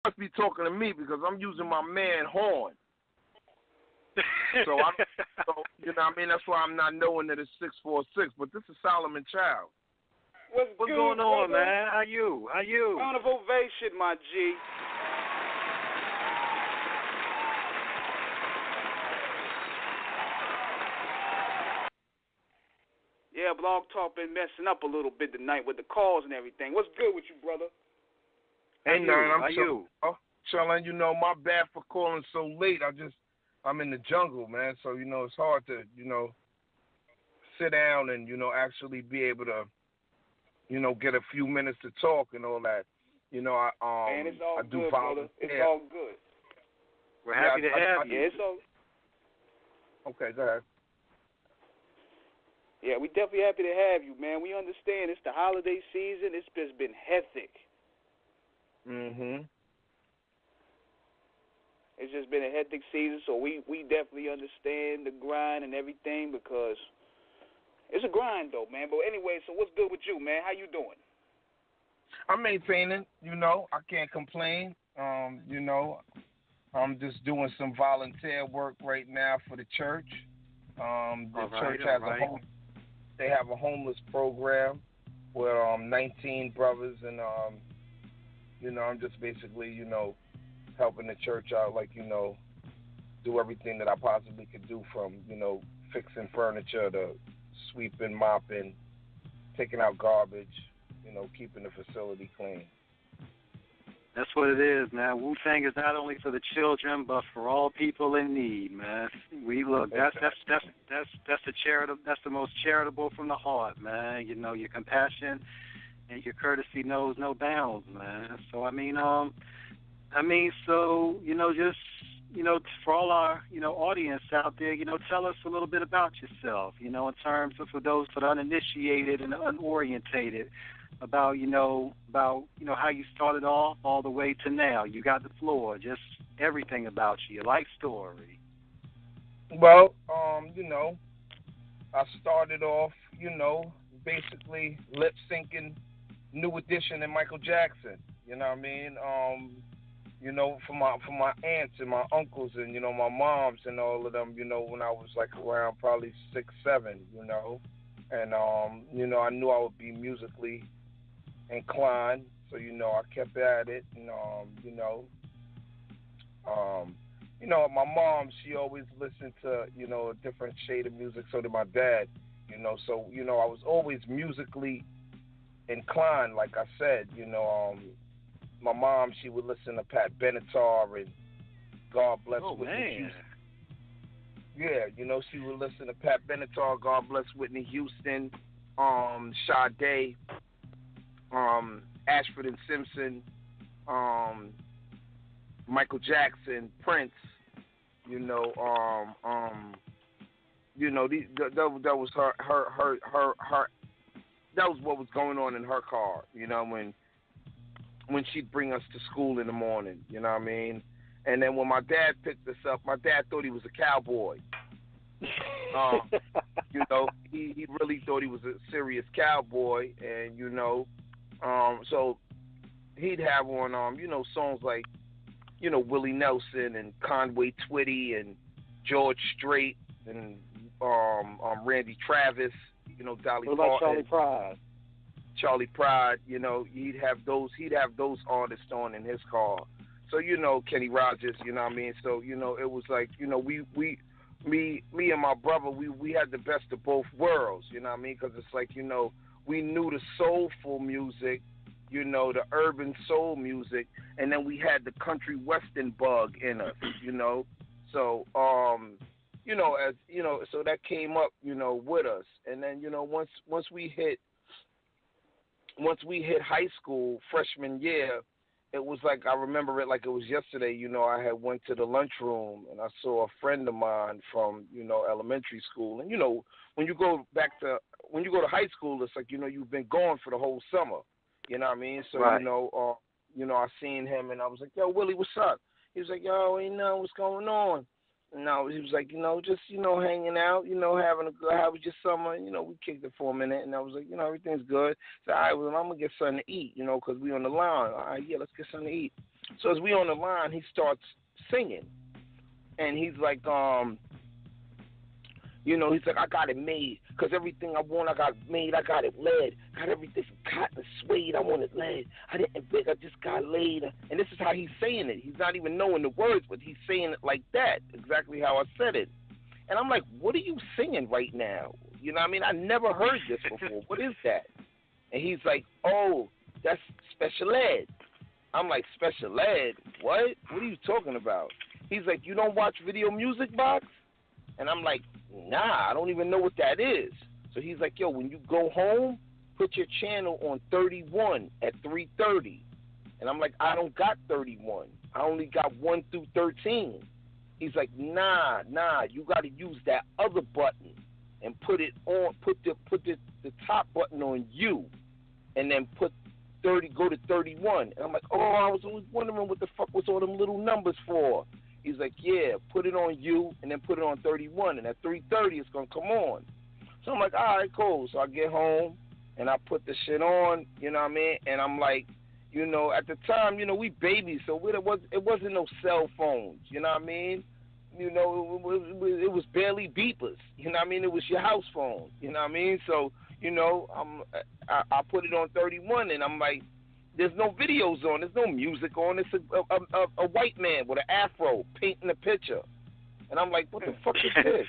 must be talking to me because I'm using my man horn. So you know what I mean? That's why I'm not knowing that it's 646. But this is Solomon Child. What's good, going on, brother? man? How you? Round of ovation, my G. Yeah, Blog Talk been messing up a little bit tonight with the calls and everything. What's good with you, brother? Ain't nothing. I'm chilling. You know, my bad for calling so late. I'm in the jungle, man. So, you know, it's hard to, you know, sit down and, you know, actually be able to, you know, get a few minutes to talk and all that. You know, Man, it's all I do good, volunteer. brother. It's all good. We're happy to have you. Yeah, it's all. Okay, go ahead. Yeah, we definitely happy to have you, man. We understand it's the holiday season. It's just been hectic. Mhm. It's just been a hectic season, so we definitely understand the grind and everything because it's a grind, though, man. But anyway, so what's good with you, man? How you doing? I'm maintaining. You know, I can't complain. You know, I'm just doing some volunteer work right now for the church. The church has they have a homeless program with 19 brothers, and you know, I'm just basically, you know, helping the church out, like, you know, do everything that I possibly could do, from, you know, fixing furniture to sweeping, mopping, taking out garbage, you know, keeping the facility clean. That's what it is, man. Wu Tang is not only for the children, but for all people in need, man. We look. That's the charitable. That's the most charitable from the heart, man. You know, your compassion and your courtesy knows no bounds, man. So so you know, just, you know, for all our, you know, audience out there, you know, tell us a little bit about yourself. You know, in terms of for those that are uninitiated and unorientated. About how you started off all the way to now. You got the floor. Just everything about you, your life story. Well, you know, I started off, you know, basically lip syncing New Edition and Michael Jackson. You know what I mean? You know, for my aunts and my uncles and, you know, my moms and all of them, you know, when I was like around probably 6, 7, you know. And you know, I knew I would be musically inclined, so, you know, I kept at it. And you know, my mom, she always listened to, you know, a different shade of music. So did my dad, you know. So, you know, I was always musically inclined. Like I said, you know, my mom, she would listen to Pat Benatar and God Bless Whitney Houston. Yeah, you know, she would listen to Pat Benatar, God Bless Whitney Houston, Sade, Ashford and Simpson, Michael Jackson, Prince. You know, that was her. That was what was going on in her car. You know, when she'd bring us to school in the morning. You know what I mean? And then when my dad picked us up, my dad thought he was a cowboy. You know, he really thought he was a serious cowboy, and, you know, so he'd have on, you know, songs like, you know, Willie Nelson and Conway Twitty and George Strait and Randy Travis, you know, Dolly Parton. What about Charlie Pride? Charlie Pride, you know, he'd have those artists on in his car. So, you know, Kenny Rogers, you know what I mean? So, you know, it was like, you know, me and my brother, we had the best of both worlds, you know what I mean? Because it's like, you know, we knew the soulful music, you know, the urban soul music, and then we had the country western bug in us, you know? So, you know, as, you know, so that came up, you know, with us. And then, you know, once we hit high school, freshman year, it was like, I remember it like it was yesterday. You know, I had went to the lunchroom and I saw a friend of mine from, you know, elementary school. And, you know, when you go to high school, it's like, you know, you've been gone for the whole summer. You know what I mean? So, right. you know, I seen him and I was like, yo, Willie, what's up? He was like, yo, ain't know what's going on. And he was like, you know, just, you know, hanging out, you know, how was your summer? You know, we kicked it for a minute, and I was like, you know, everything's good. So, all right, well, I'm going to get something to eat, you know, because we on the line. All right, yeah, let's get something to eat. So as we on the line, he starts singing, and he's like, he's like, I got it made, because everything I want, I got made. I got it lead. Got everything from cotton to suede. I wanted lead. I didn't beg, I just got laid. And this is how he's saying it. He's not even knowing the words, but he's saying it like that, exactly how I said it. And I'm like, what are you singing right now? You know what I mean? I never heard this before. What is that? And he's like, oh, that's special ed. I'm like, special ed? What? What are you talking about? He's like, you don't watch Video Music Box? And I'm like, nah, I don't even know what that is. So he's like, yo, when you go home, put your channel on 31 at 3:30. And I'm like, I don't got 31. I only got 1 through 13. He's like, nah, you got to use that other button and put it on, put the top button on you, and then put 30, go to 31. And I'm like, oh, I was always wondering what the fuck was all them little numbers for. He's like, yeah, put it on you and then put it on 31, and at 3:30 it's gonna come on. So I'm like, all right, cool. So I get home and I put the shit on, you know what I mean? And I'm like, at the time, we babies, so it wasn't no cell phones, you know what I mean? It was barely beepers, you know what I mean? It was your house phone, you know what I mean? So, I put it on 31, and I'm like, there's no videos on, there's no music on. It's a white man with an afro painting a picture. And I'm like, what the fuck is this?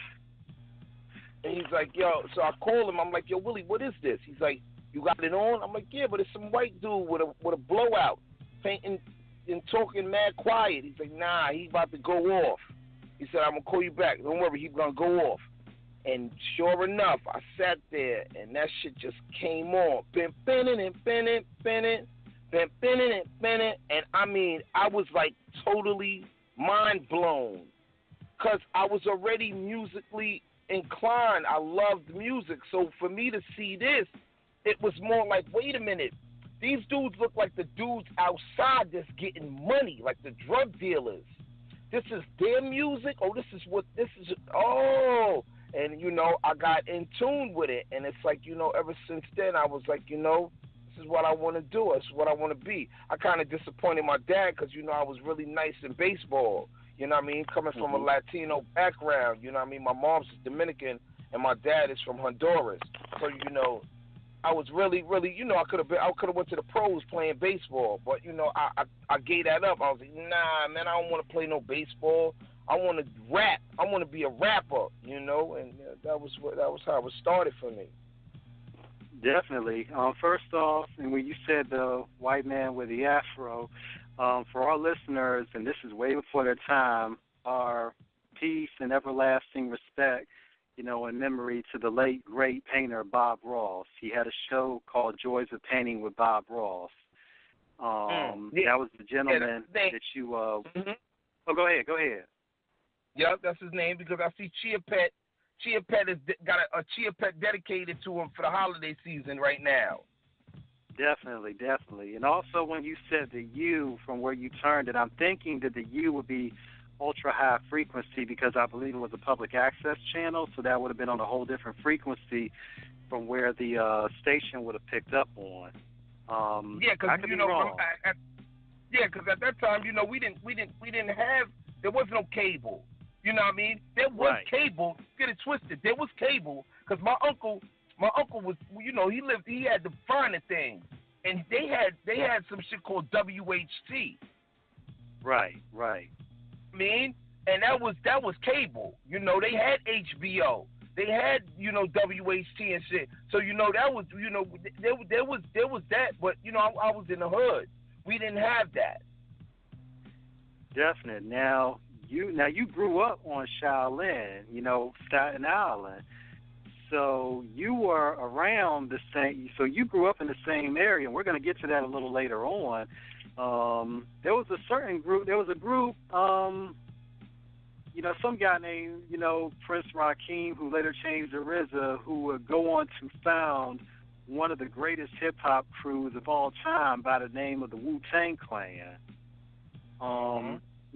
And he's like, yo, so I call him. I'm like, yo, Willie, what is this? He's like, you got it on? I'm like, yeah, but it's some white dude with a blowout painting and talking mad quiet. He's like, nah, he's about to go off. He said, I'm going to call you back. Don't worry, he's going to go off. And sure enough, I sat there, and that shit just came on. And I mean, I was like totally mind blown, because I was already musically inclined. I loved music. So for me to see this, it was more like, wait a minute, these dudes look like the dudes outside that's getting money, like the drug dealers. This is their music? Oh, this is what this is. Oh. And, I got in tune with it. And it's like, ever since then, I was like, this is what I want to do. This is what I want to be. I kind of disappointed my dad because, I was really nice in baseball. You know what I mean? Coming from a Latino background. You know what I mean? My mom's Dominican and my dad is from Honduras. So, I was really, really, I could have went to the pros playing baseball. But, I gave that up. I was like, nah, man, I don't want to play no baseball. I want to rap. I want to be a rapper, and that was how it started for me. Definitely. First off, and when you said the white man with the afro, for our listeners, and this is way before their time, our peace and everlasting respect, in memory to the late, great painter Bob Ross. He had a show called Joys of Painting with Bob Ross. That was the gentleman that you... Oh, go ahead. Yep, that's his name, because I see Chia Pet. Chia Pet has got a Chia Pet dedicated to him for the holiday season right now. Definitely. And also when you said the U from where you turned it, I'm thinking that the U would be ultra high frequency, because I believe it was a public access channel, so that would have been on a whole different frequency from where the station would have picked up on. Because at that time, we didn't have, there was no cable. You know what I mean? There was cable. Get it twisted. There was cable, because my uncle was, he had the finer things, and they had some shit called WHT. Right. I mean, and that was cable. They had HBO. They had, WHT and shit. So, that was, there was that, but, I was in the hood. We didn't have that. Definite. Now you grew up on Shaolin, Staten Island. So you were around the same. So you grew up in the same area, and we're going to get to that a little later on. There was a certain group. There was a group. Some guy named Prince Rakeem, who later changed to RZA, who would go on to found one of the greatest hip hop crews of all time by the name of the Wu Tang Clan.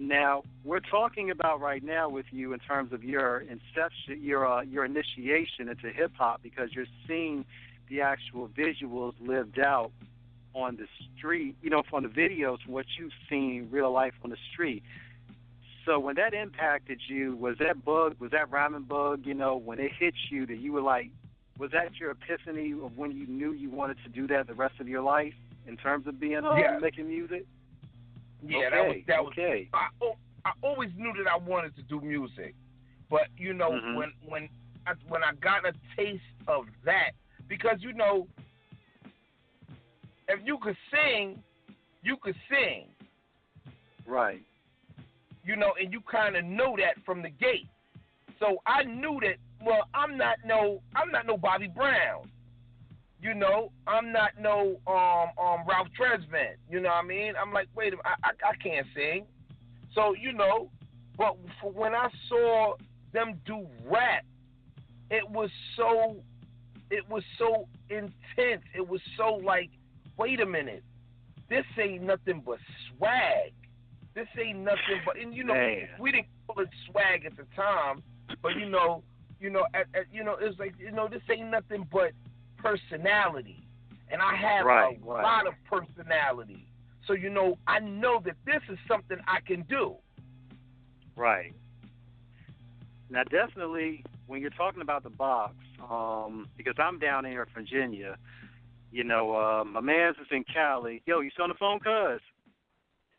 Now, we're talking about right now with you in terms of your inception, your initiation into hip-hop, because you're seeing the actual visuals lived out on the street, you know, from the videos, from what you've seen real life on the street. So when that impacted you, was that rhyming bug, you know, when it hit you that you were like, was that your epiphany of when you knew you wanted to do that the rest of your life in terms of being making music? Yeah, okay. that was. I always knew that I wanted to do music, but you know, when I got a taste of that, because you know, if you could sing, you could sing. Right. You know, and you kind of know that from the gate. So I knew that. Well, I'm not no Bobby Brown. You know, I'm not no Ralph Tresvant. You know what I mean? I'm like, wait a minute, I can't sing. So you know, but when I saw them do rap, it was so intense. It was so like, wait a minute, this ain't nothing but swag. This ain't nothing but, and you know, we didn't call it swag at the time, but you know, it's like, you know, this ain't nothing but personality, and I have a lot of personality. So you know, I know that this is something I can do. Right. Now, definitely, when you're talking about the box, because I'm down here in Virginia, you know, my man's is in Cali. Yo, you still on the phone, cuz?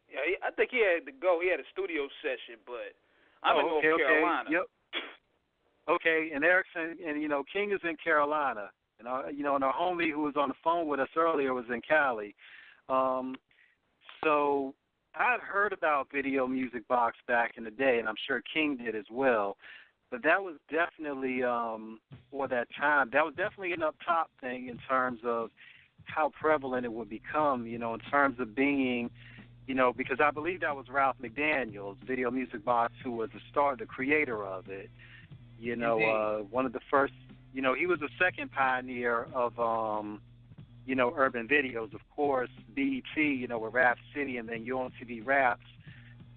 Yeah, I think he had to go. He had a studio session, but I'm in North Carolina. Yep. Okay, and Erickson, and you know, King is in Carolina, and you know, and our homie who was on the phone with us earlier was in Cali. So I'd heard about Video Music Box back in the day, and I'm sure King did as well. But that was definitely, for that time, that was definitely an up-top thing in terms of how prevalent it would become, you know, in terms of being, you know, because I believe that was Ralph McDaniels, Video Music Box, who was the creator of it. You know, one of the first, you know, he was the second pioneer of, you know, urban videos. Of course, BET, you know, with Rap City, and then UMTV Raps,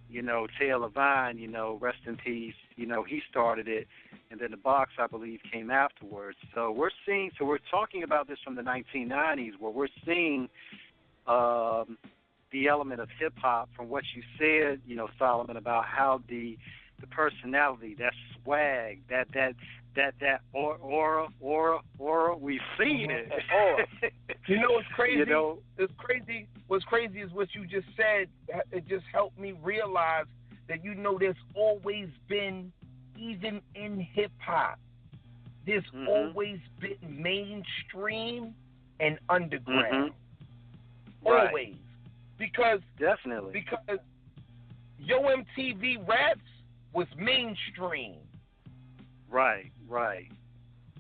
you know, Taylor Levine, you know, rest in peace, you know, he started it, and then the box, I believe, came afterwards. So we're talking about this from the 1990s, where we're seeing the element of hip-hop from what you said, you know, Solomon, about how the personality, that swag, that aura, we've seen it. You know what's crazy? You know, What's crazy is what you just said. It just helped me realize that, you know, there's always been, even in hip-hop, there's always been mainstream and underground. Right. Always. Because Yo MTV Raps was mainstream. Right.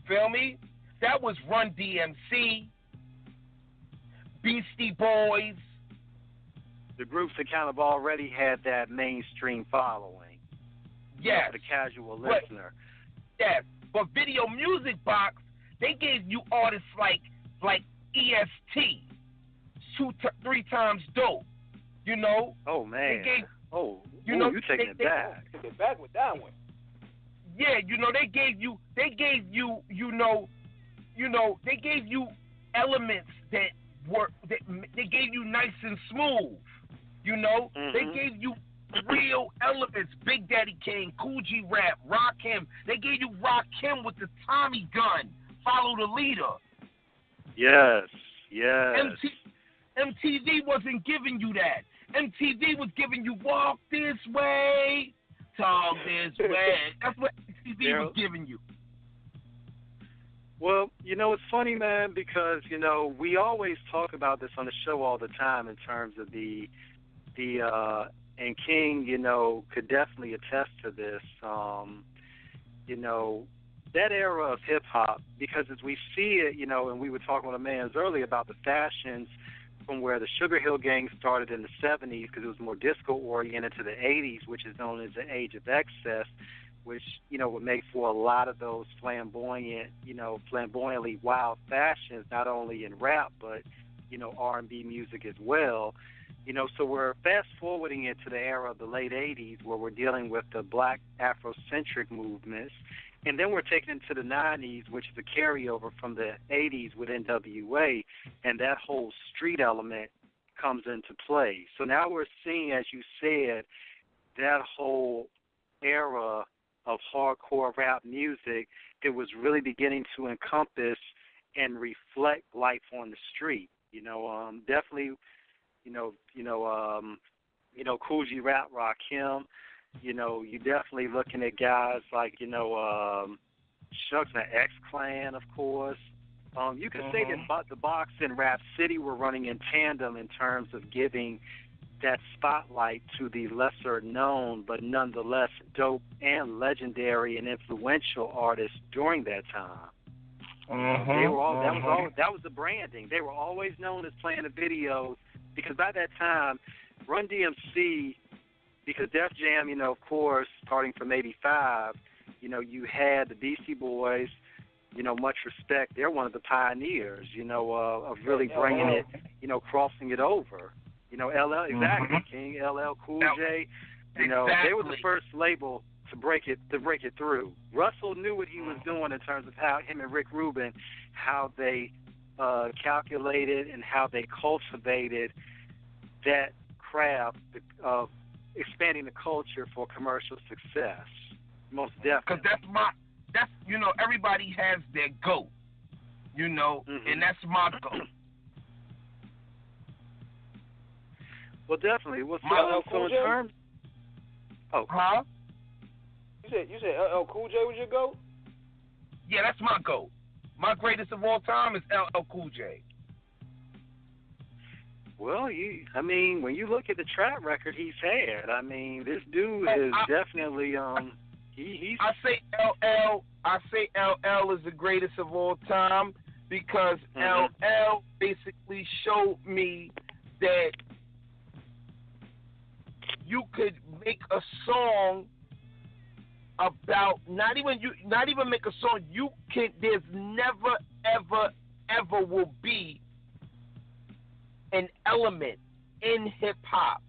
Feel me? That was Run DMC, Beastie Boys. The groups that kind of already had that mainstream following. Yes. You know, for the casual listener. Yes. But Video Music Box, they gave you artists like EST, 3 times Dope. You know? Oh man. They gave, you taking it back. Took it back with that one. Yeah, you know, they gave you elements that they gave you nice and smooth. You know, they gave you real elements. Big Daddy Kane, Cool G Rap, Rakim. They gave you Rakim with the Tommy gun. Follow the leader. Yes. MTV wasn't giving you that. MTV was giving you walk this way, talk this way. That's what MTV was giving you. Well, you know, it's funny, man, because, you know, we always talk about this on the show all the time in terms of and King, you know, could definitely attest to this, you know, that era of hip-hop, because as we see it, you know, and we were talking with a man earlier about the fashions from where the Sugar Hill Gang started in the 70s, because it was more disco-oriented, to the 80s, which is known as the Age of Excess, which, you know, would make for a lot of those flamboyantly wild fashions, not only in rap, but, you know, R&B music as well. You know, so we're fast-forwarding into the era of the late 80s, where we're dealing with the black Afrocentric movements, And then we're taken into the 90s, which is a carryover from the 80s with NWA, and that whole street element comes into play. So now we're seeing, as you said, that whole era of hardcore rap music. It was really beginning to encompass and reflect life on the street. Definitely, Cool G Rap, Rakim. You're definitely looking at guys like, Shucks and X-Clan, of course. You could say that the Box and Rap City were running in tandem in terms of giving that spotlight to the lesser known but nonetheless dope and legendary and influential artists during that time. They were all that was the branding. They were always known as playing the videos because by that time, Run DMC, because Def Jam, of course, starting from '85, you had the Beastie Boys. Much respect. They're one of the pioneers, of really bringing it, crossing it over. LL, exactly, King, LL, Cool J. They were the first label to break it through. Russell knew what he was doing in terms of how him and Rick Rubin, how they calculated and how they cultivated that craft of expanding the culture for commercial success. Most definitely. Because that's everybody has their goat, and that's my goat. Well, definitely. Well, so in terms, huh? You said LL Cool J was your GOAT? Yeah, that's my GOAT. My greatest of all time is LL Cool J. Well, when you look at the track record he's had, this dude is definitely he's. I say LL is the greatest of all time because LL basically showed me that you could make a song about not even make a song. There's never ever will be an element in hip hop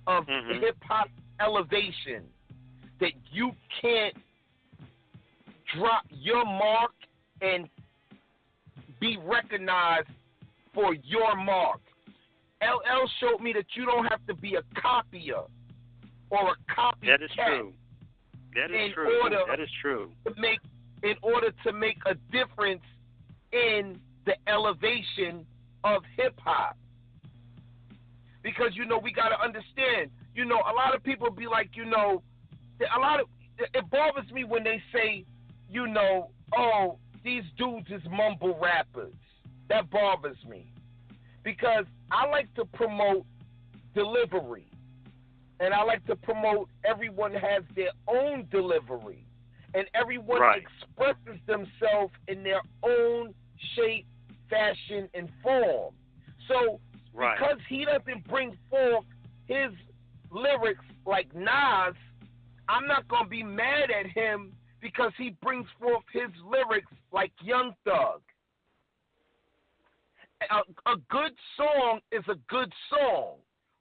of hip hop elevation that you can't drop your mark and be recognized for your mark. LL showed me that you don't have to be a copier or a copycat. That is true. That is true. In order to make a difference in the elevation of hip hop. Because we got to understand, a lot of people be like, it bothers me when they say, oh, these dudes is mumble rappers. That bothers me. Because I like to promote delivery. And I like to promote everyone has their own delivery. And everyone expresses themselves in their own shape, fashion, and form. So because he doesn't bring forth his lyrics like Nas, I'm not going to be mad at him because he brings forth his lyrics like Young Thug. A good song is a good song,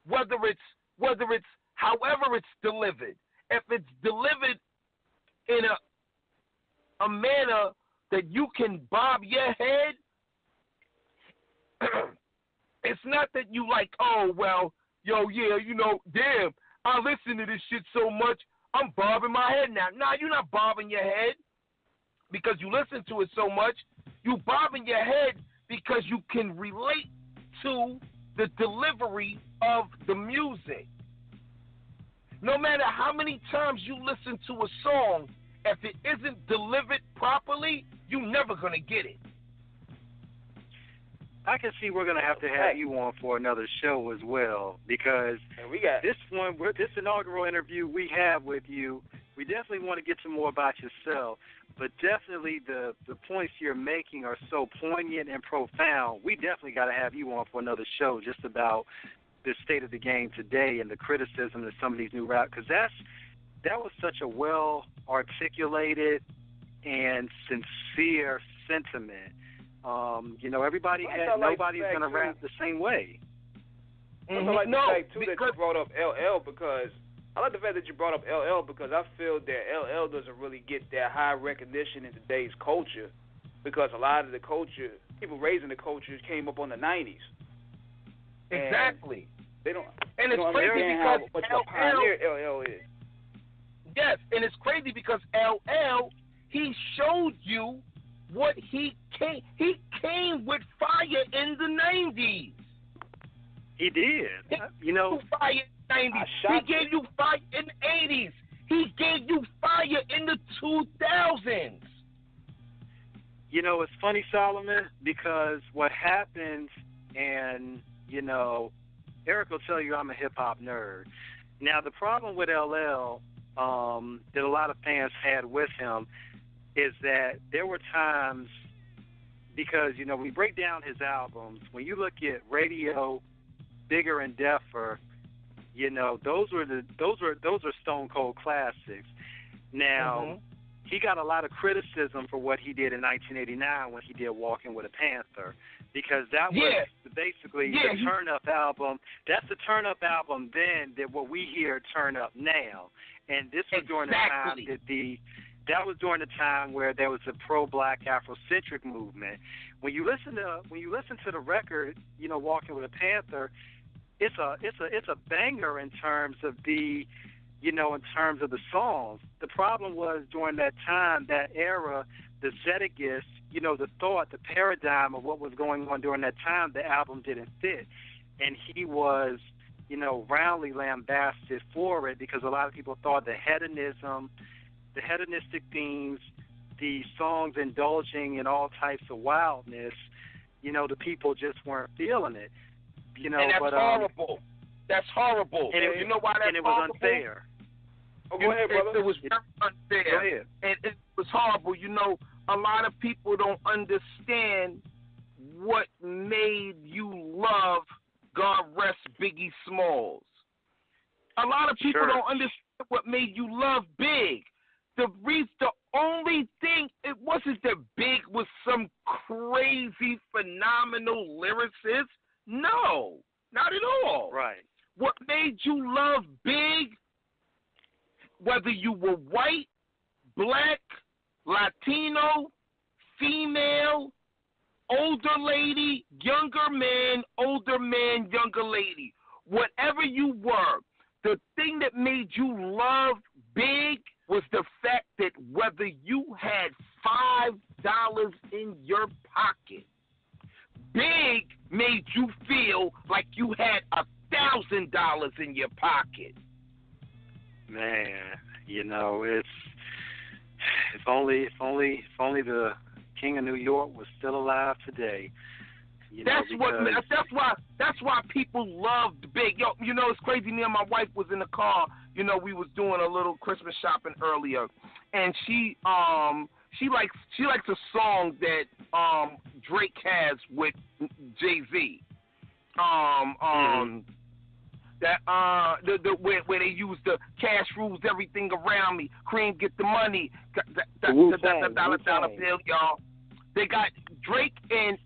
whether it's however it's delivered. If it's delivered in a manner that you can bob your head, it's not that you like, oh, well, damn, I listen to this shit so much, I'm bobbing my head now. Nah, you're not bobbing your head because you listen to it so much. You bobbing your head because you can relate to the delivery of the music. No matter how many times you listen to a song, if it isn't delivered properly, you're never going to get it. I can see we're going to have you on for another show as well because this inaugural interview we have with you, we definitely want to get to more about yourself, but definitely the points you're making are so poignant and profound. We definitely got to have you on for another show just about the state of the game today and the criticism of some of these new rap, because that was such a well-articulated and sincere sentiment. Nobody's going to rap the same way. I like the fact, too, that you brought up LL because I like the fact that you brought up LL because I feel that LL doesn't really get that high recognition in today's culture because a lot of the culture, people raising the culture, came up on the 90s. Exactly. They don't. And it's crazy how because much of a pioneer LL is. Yes, and it's crazy because LL, he showed you what he came. He came with fire in the 90s. He did. He fire in the 90s. He gave you fire in the 80s. He gave you fire in the 2000s. You know, it's funny, Solomon, because what happens, and, Eric will tell you I'm a hip-hop nerd. Now, the problem with LL that a lot of fans had with him is that there were times, because, we break down his albums. When you look at Radio, Bigger and Deffer, those are Stone Cold classics. Now, he got a lot of criticism for what he did in 1989 when he did Walking with a Panther, because that was basically the Turn Up album. That's the Turn Up album then that what we hear Turn Up now. And this was during the time that was during the time where there was a pro-black Afrocentric movement. When you listen to the record, Walking with a Panther, it's a banger in terms of the the songs. The problem was during that time, that era, the Zeitgeist, the thought, the paradigm of what was going on during that time, the album didn't fit. And he was, roundly lambasted for it because a lot of people thought the hedonism, the hedonistic themes, the songs indulging in all types of wildness, the people just weren't feeling it. And that's horrible. That's horrible. And you know why that's and it was horrible? Unfair. Oh, go ahead, brother. It was very unfair. Go ahead. And it was horrible. A lot of people don't understand what made you love God Rest Biggie Smalls. A lot of people don't understand what made you love Big. The only thing, it wasn't that Big was some crazy, phenomenal lyricist. No, not at all. Right. What made you love Big, whether you were white, black, Latino, female, older lady, younger man, older man, younger lady, whatever you were, the thing that made you love Big was the fact that whether you had $5 in your pocket, Big made you feel like you had $1,000 in your pocket. Man, it's if only the King of New York was still alive today. That's why people loved Big. Yo, it's crazy. Me and my wife was in the car. We was doing a little Christmas shopping earlier, and she likes a song that Drake has with Jay-Z. That where they use the cash rules everything around me. Cream get the money. Wu Tang. Dollar bill, y'all. They got Drake and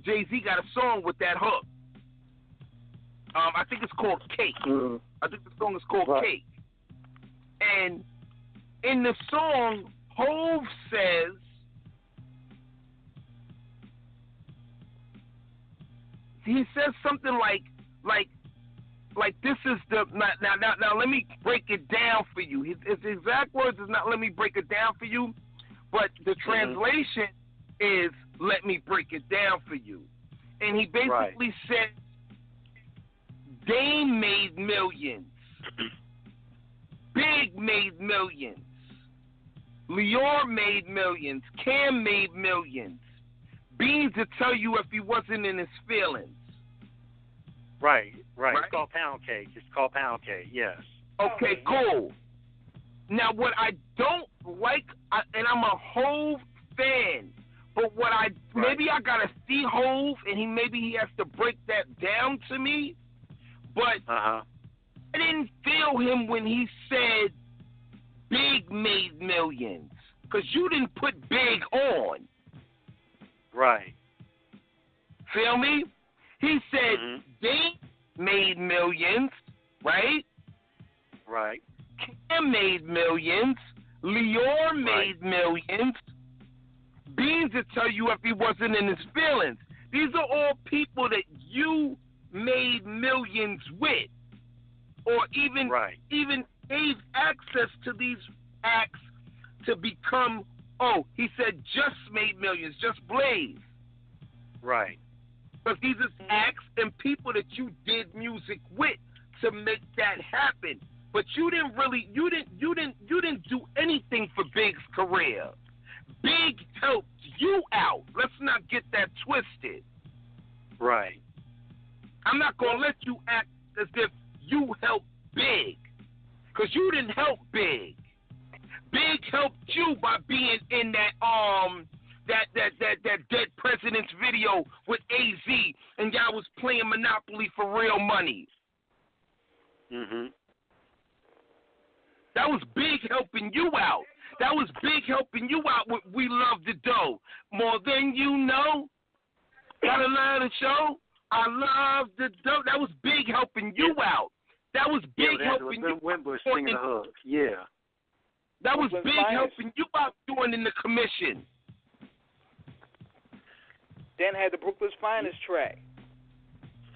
Jay-Z got a song with that hook. I think it's called Cake. Mm-hmm. I think the song is called Cake. And in the song, Hove says, he says something like this is the now let me break it down for you. His exact words is not let me break it down for you, but the translation is let me break it down for you. And he basically said Dame made millions, Big made millions, Lior made millions, Cam made millions. Beans to tell you if he wasn't in his feelings. Right. It's called Pound Cake. Yes. Okay, cool. Now, what I don't like, and I'm a Hove fan, but maybe I gotta see Hove, and maybe he has to break that down to me. But I didn't feel him when he said Big made millions, because you didn't put Big on. Right. Feel me? He said Dame made millions, right? Right. Cam made millions. Lior made millions. Beans would tell you if he wasn't in his feelings. These are all people that you made millions with, or even gave access to these acts to become. Oh, he said just made millions, just Blaze. Right. Because these are acts and people that you did music with to make that happen. But you didn't do anything for Big's career. Big helped you out. Let's not get that twisted. Right. I'm not gonna let you act as if you helped Big, because you didn't help Big. Big helped you by being in that Dead President's video with AZ, and y'all was playing Monopoly for real money. Mhm. That was Big helping you out. That was Big helping you out with We Love the Dough. More Than You Know. Got a line of show. I love the dough. That was Big helping you out. That was Big helping you. Wimbush singing the hook. Yeah. That was Big helping you out doing in the commission. Then had the Brooklyn's Finest track.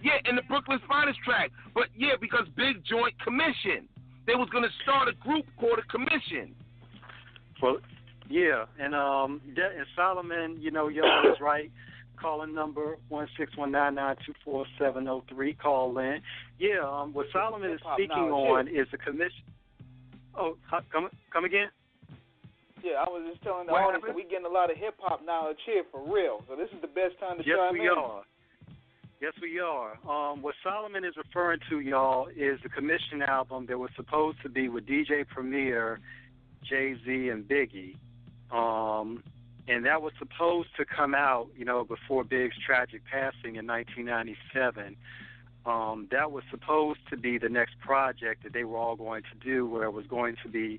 Yeah, in the Brooklyn's Finest track. But yeah, because Big joined Commission. They was gonna start a group called a Commission. Well, yeah, and Solomon, y'all is right. Calling number 16199247003. Call in. Yeah, what Solomon is speaking on is the commission. Oh, come again? Yeah, I was just telling the audience that we getting a lot of hip hop knowledge here for real. So this is the best time to chime in. Yes, we are. What Solomon is referring to, y'all, is the commission album that was supposed to be with DJ Premier, Jay-Z, and Biggie. And that was supposed to come out, before Big's tragic passing in 1997. That was supposed to be the next project that they were all going to do, where it was going to be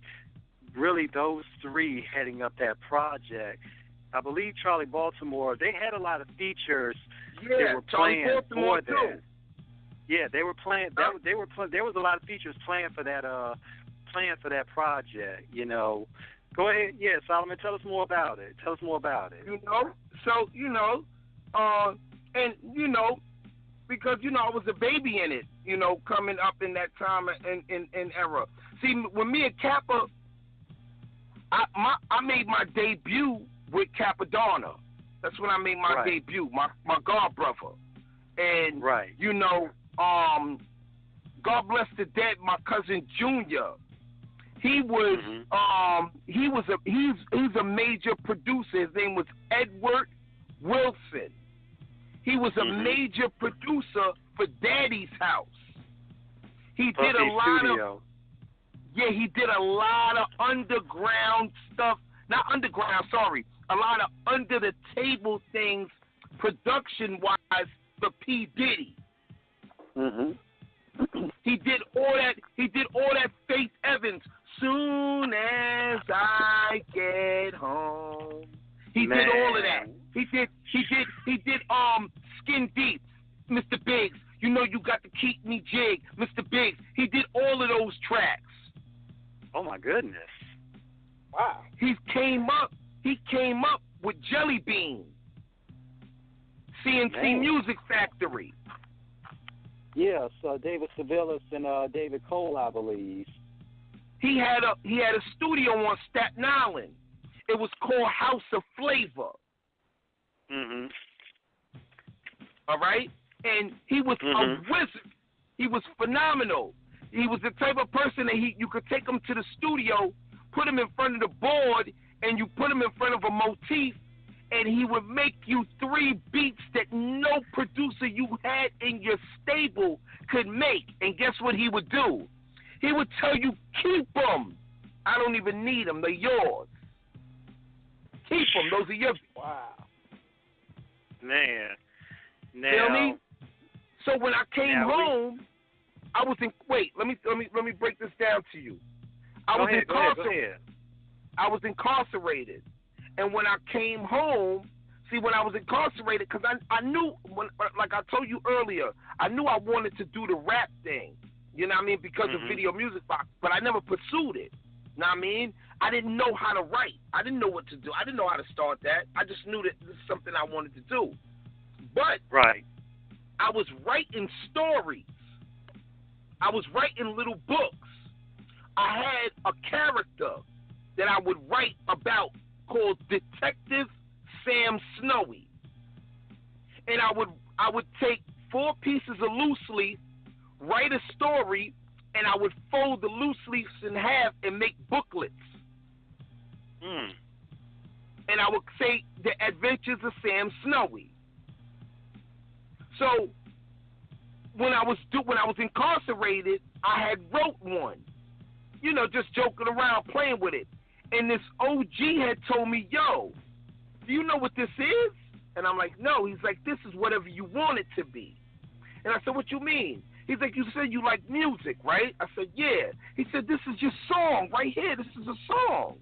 really those three heading up that project. I believe Charlie Baltimore, they had a lot of features they were playing for that. Yeah, they were playing. There was a lot of features playing for that project. Go ahead. Yeah, Solomon, tell us more about it. And because I was a baby in it. Coming up in that time in era. See, when me and Kappa, I made my debut with Cappadonna. That's when I made my debut, my god brother. And God bless the dead, my cousin Junior. He was he's a major producer. His name was Edward Wilson. He was a major producer for Daddy's House. He did a lot of underground stuff. Not underground, sorry. A lot of under the table things, production wise, for P. Diddy. He did all that. Faith Evans. Soon as I get home. He did all of that. He did Skin Deep, Mr. Biggs. You got to keep me jig, Mr. Biggs. He did all of those tracks. Oh my goodness. Wow. He came up with Jelly Bean. CNC Music Factory. Yes, David Savalas and David Cole, I believe. He had a studio on Staten Island. It was called House of Flavor. All right? And he was a wizard. He was phenomenal. He was the type of person that you could take him to the studio, put him in front of the board, and you put him in front of a motif, and he would make you 3 beats that no producer you had in your stable could make. And guess what he would do? He would tell you, keep them. I don't even need them. They're yours. Keep them. Those are yours. Wow. Man. Now, feel me? So when I came home, I was in. Wait, let me break this down to you. I was incarcerated, and when I came home, when I was incarcerated, because I knew, like I told you earlier, I knew I wanted to do the rap thing. You know what I mean? Because of Video Music Box, but I never pursued it. You know what I mean? I didn't know how to write. I didn't know what to do. I didn't know how to start that. I just knew that this is something I wanted to do. But I was writing stories. I was writing little books. I had a character that I would write about called Detective Sam Snowy. And I would take 4 pieces of loose leaf, write a story, and I would fold the loose leaves in half and make booklets. And I would say The Adventures of Sam Snowy. So when I was incarcerated, I had wrote one, you know, just joking around, playing with it. And this OG had told me, yo, do you know what this is? And I'm like, no. He's like, this is whatever you want it to be. And I said, what you mean? He's like, you said you like music, right? I said, yeah. He said, this is your song right here. This is a song.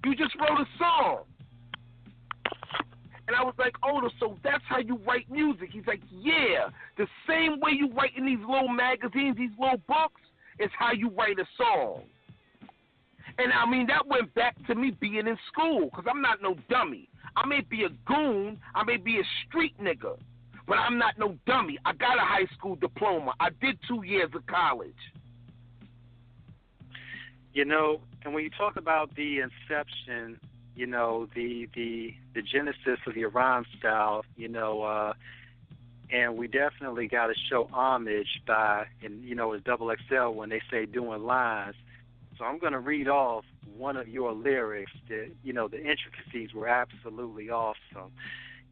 You just wrote a song. And I was like, oh, so that's how you write music. He's like, yeah. The same way you write in these little magazines, these little books, is how you write a song. And, I mean, that went back to me being in school, because I'm not no dummy. I may be a goon. I may be a street nigga, but I'm not no dummy. I got a high school diploma. I did 2 years of college. You know, and when you talk about the inception, you know, the genesis of your rhyme style, you know, and we definitely got to show homage by, and you know, it's Double XL when they say doing lines. So I'm going to read off one of your lyrics that, you know, the intricacies were absolutely awesome.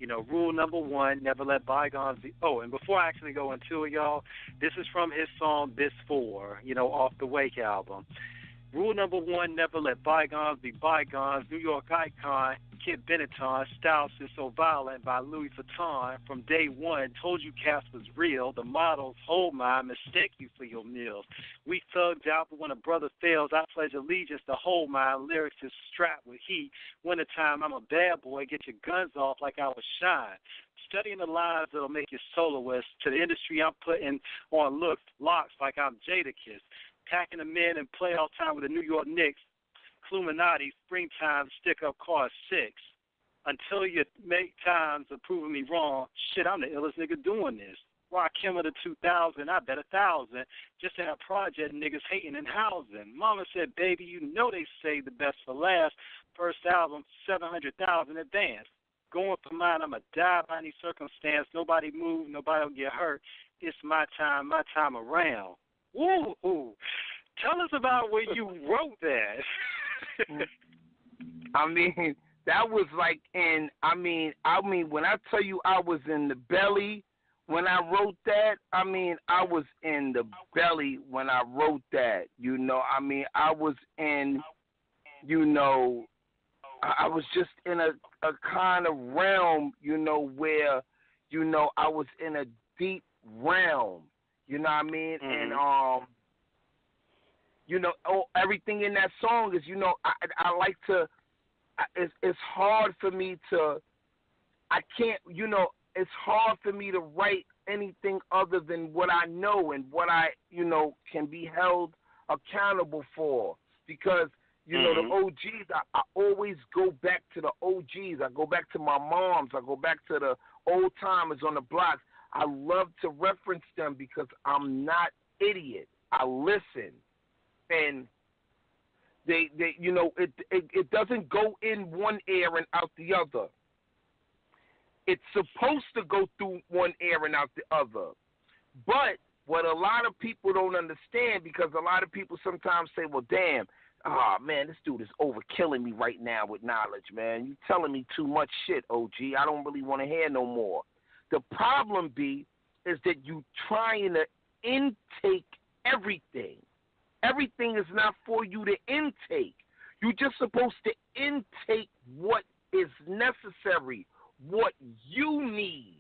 You know, rule number 1, never let bygones be. Oh, and before I actually go into it, y'all, this is from his song This 4, you know, off the Wake album. Rule number 1, never let bygones be bygones. New York icon, Kid Benetton, Styles is so violent by Louis Vuitton. From day one, told you Cass was real. The models hold mine, mistake you for your meals. We thugged out, but when a brother fails, I pledge allegiance to hold mine. Lyrics is strapped with heat. Wintertime, I'm a bad boy. Get your guns off like I was Shine. Studying the lines that'll make you soloist. To the industry, I'm putting on locks like I'm Jadakiss. Packing them in and play all time with the New York Knicks. Cluminati, springtime, stick-up car 6. Until you make times of proving me wrong, shit, I'm the illest nigga doing this. Rock him of the 2000, I bet 1,000. Just to have project niggas hating and housing. Mama said, baby, you know they say the best for last. First album, 700,000 advance. Going for mine, I'ma die by any circumstance. Nobody move, nobody will get hurt. It's my time around. Ooh. Tell us about when you wrote that. I mean, that was like I mean, when I tell you I was in the belly when I wrote that, I mean, I was in the belly when I wrote that, you know. I mean, I was in, you know, I was just in a kind of realm, you know, where, you know, I was in a deep realm. You know what I mean? And, you know, everything in that song is, you know, I like to, it's hard for me to, I can't, you know, it's hard for me to write anything other than what I know and what I, you know, can be held accountable for. Because, you know, the OGs, I always go back to the OGs. I go back to my moms. I go back to the old timers on the blocks. I love to reference them because I'm not idiot. I listen, and they you know, it doesn't go in one ear and out the other. It's supposed to go through one ear and out the other. But what a lot of people don't understand, because a lot of people sometimes say, well, damn, man, this dude is overkilling me right now with knowledge, man. You telling me too much shit, OG. I don't really want to hear no more. The problem, B, is that you trying to intake everything. Everything is not for you to intake. You're just supposed to intake what is necessary, what you need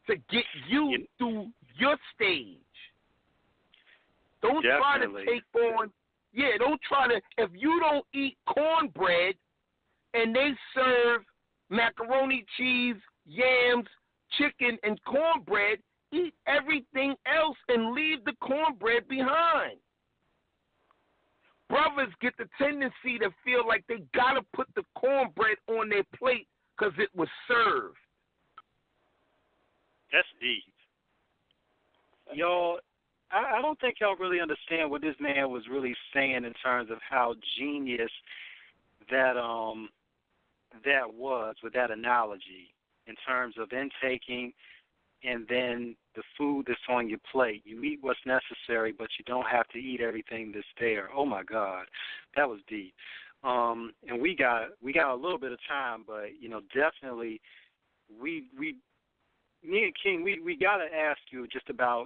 to get you through your stage. Don't try to take on, don't try to, if you don't eat cornbread and they serve macaroni, cheese, yams, chicken, and cornbread, eat everything else and leave the cornbread behind. Brothers get the tendency to feel like they got to put the cornbread on their plate because it was served. That's deep. Y'all, I don't think y'all really understand what this man was really saying in terms of how genius that was with that analogy in terms of intaking and then the food that's on your plate. You eat what's necessary, but you don't have to eat everything that's there. Oh my God, that was deep. And we got a little bit of time, but definitely me and King, we got to ask you just about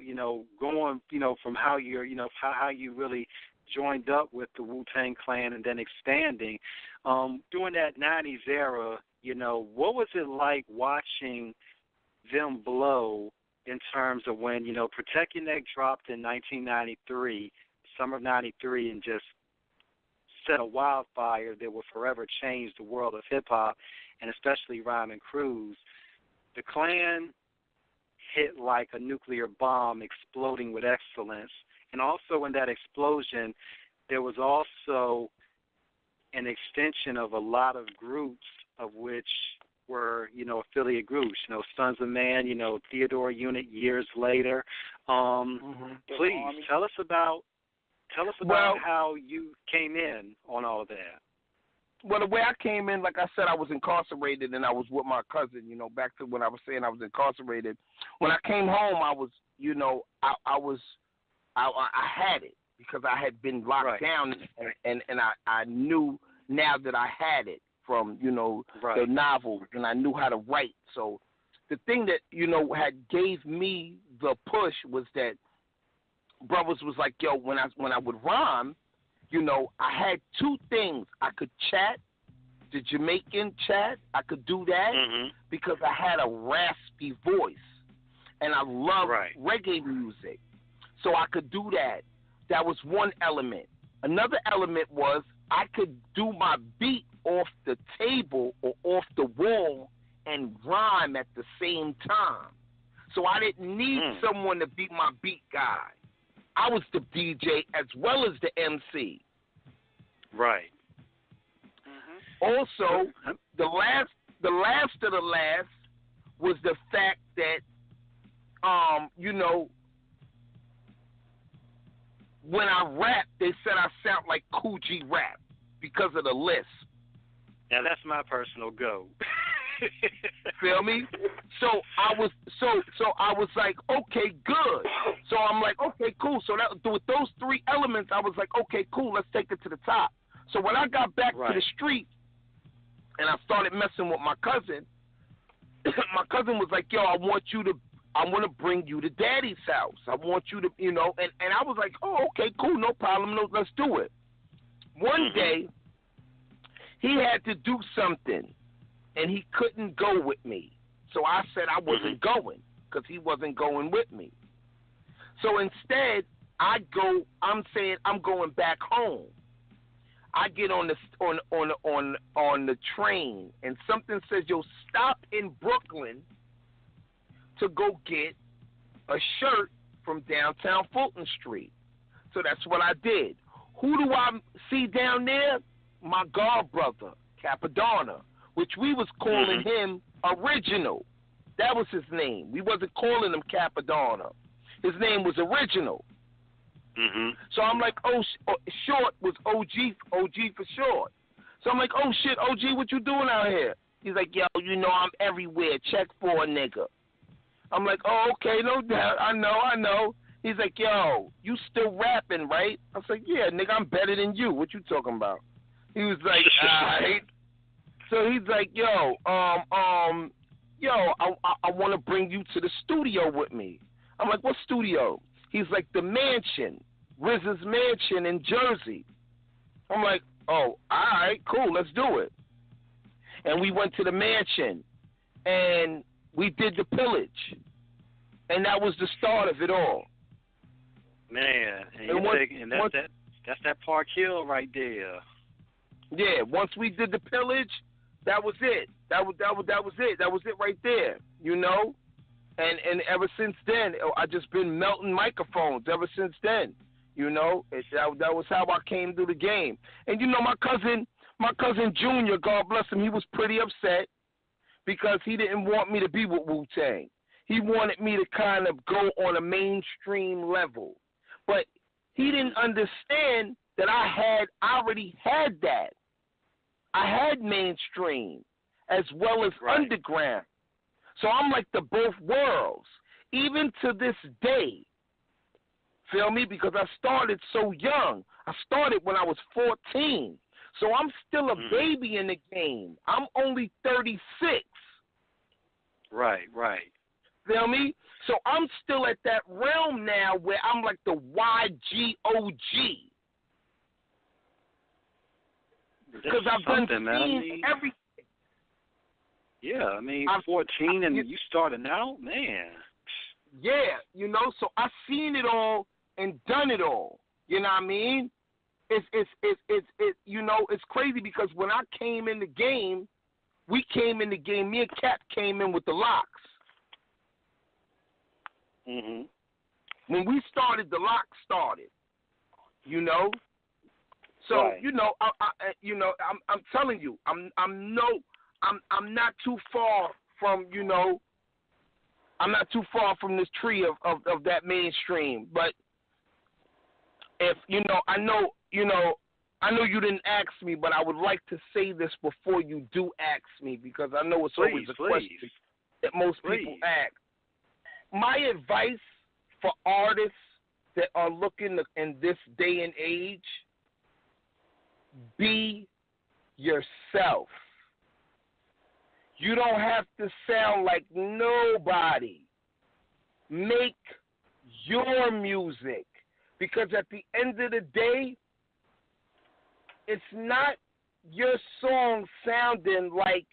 going from how you're how you really joined up with the Wu Tang Clan and then expanding during that '90s era. What was it like watching them blow in terms of when, Protect Your Neck dropped in 1993, summer of 93, and just set a wildfire that would forever change the world of hip-hop, and especially Rhyme and Cruz. The Clan hit like a nuclear bomb exploding with excellence. And also in that explosion, there was also an extension of a lot of groups of which were, affiliate groups, Sons of Man, Theodore Unit years later. Please tell us about how you came in on all of that. Well, the way I came in, like I said, I was incarcerated and I was with my cousin, back to when I was saying I was incarcerated. When I came home, I was, I had it because I had been locked down and I knew now that I had it from, the novels, and I knew how to write. So the thing that, had gave me the push was that brothers was like, yo, when I would rhyme, I had two things. I could chat, the Jamaican chat. I could do that because I had a raspy voice, and I love reggae music. So I could do that. That was one element. Another element was I could do my beat off the table or off the wall and rhyme at the same time. So I didn't need someone to be my beat guy. I was the DJ as well as the MC. Right. Also, the last of the last was the fact that, when I rap, they said I sound like Coogee rap because of the lisp. Now that's my personal go. Feel me? So I was like, okay, good. So I'm like, okay, cool. So with those three elements, I was like, okay, cool. Let's take it to the top. So when I got back to the street and I started messing with my cousin, my cousin was like, yo, I want to bring you to Daddy's house. I want you to, and I was like, oh, okay, cool, no problem. No, let's do it. One day, he had to do something, and he couldn't go with me. So I said I wasn't going because he wasn't going with me. So instead, I'm saying I'm going back home. I get on the train, and something says, yo, stop in Brooklyn to go get a shirt from downtown Fulton Street. So that's what I did. Who do I see down there? My god brother, Cappadonna, which we was calling him Original. That was his name. We wasn't calling him Cappadonna. His name was Original. So I'm like, short was OG for short. So I'm like, oh shit, OG, what you doing out here? He's like, yo, I'm everywhere. Check for a nigga. I'm like, oh, okay, no doubt. I know. He's like, yo, you still rapping, right? I was like, yeah, nigga, I'm better than you. What you talking about? He was like, all right. So he's like, yo, I want to bring you to the studio with me. I'm like, what studio? He's like, the mansion, RZA's mansion in Jersey. I'm like, oh, all right, cool, let's do it. And we went to the mansion, and we did the pillage, and that was the start of it all. Man, that's that Park Hill right there. Yeah, once we did the pillage, that was it. That was it. That was it right there. And ever since then, I just been melting microphones. Ever since then, that was how I came through the game. And my cousin Junior, God bless him, he was pretty upset because he didn't want me to be with Wu Tang. He wanted me to kind of go on a mainstream level, but he didn't understand that I already had that. I had mainstream as well as underground. So I'm like the both worlds. Even to this day, feel me? Because I started so young. I started when I was 14. So I'm still a baby in the game. I'm only 36. Right. Feel me? So I'm still at that realm now where I'm like the YGOG. Because I've done seen everything. Yeah, I mean, 14 and you started out, man. Yeah, so I've seen it all and done it all. You know what I mean? It's crazy because when I came in the game, me and Cap came in with the locks. Mhm. When we started, the locks started. So I'm telling you, I'm not too far from I'm not too far from this tree of that mainstream. But if I know you didn't ask me, but I would like to say this before you do ask me because I know it's always a question that most people ask. My advice for artists that are looking in this day and age: be yourself. You don't have to sound like nobody. Make your music. Because at the end of the day, it's not your song sounding like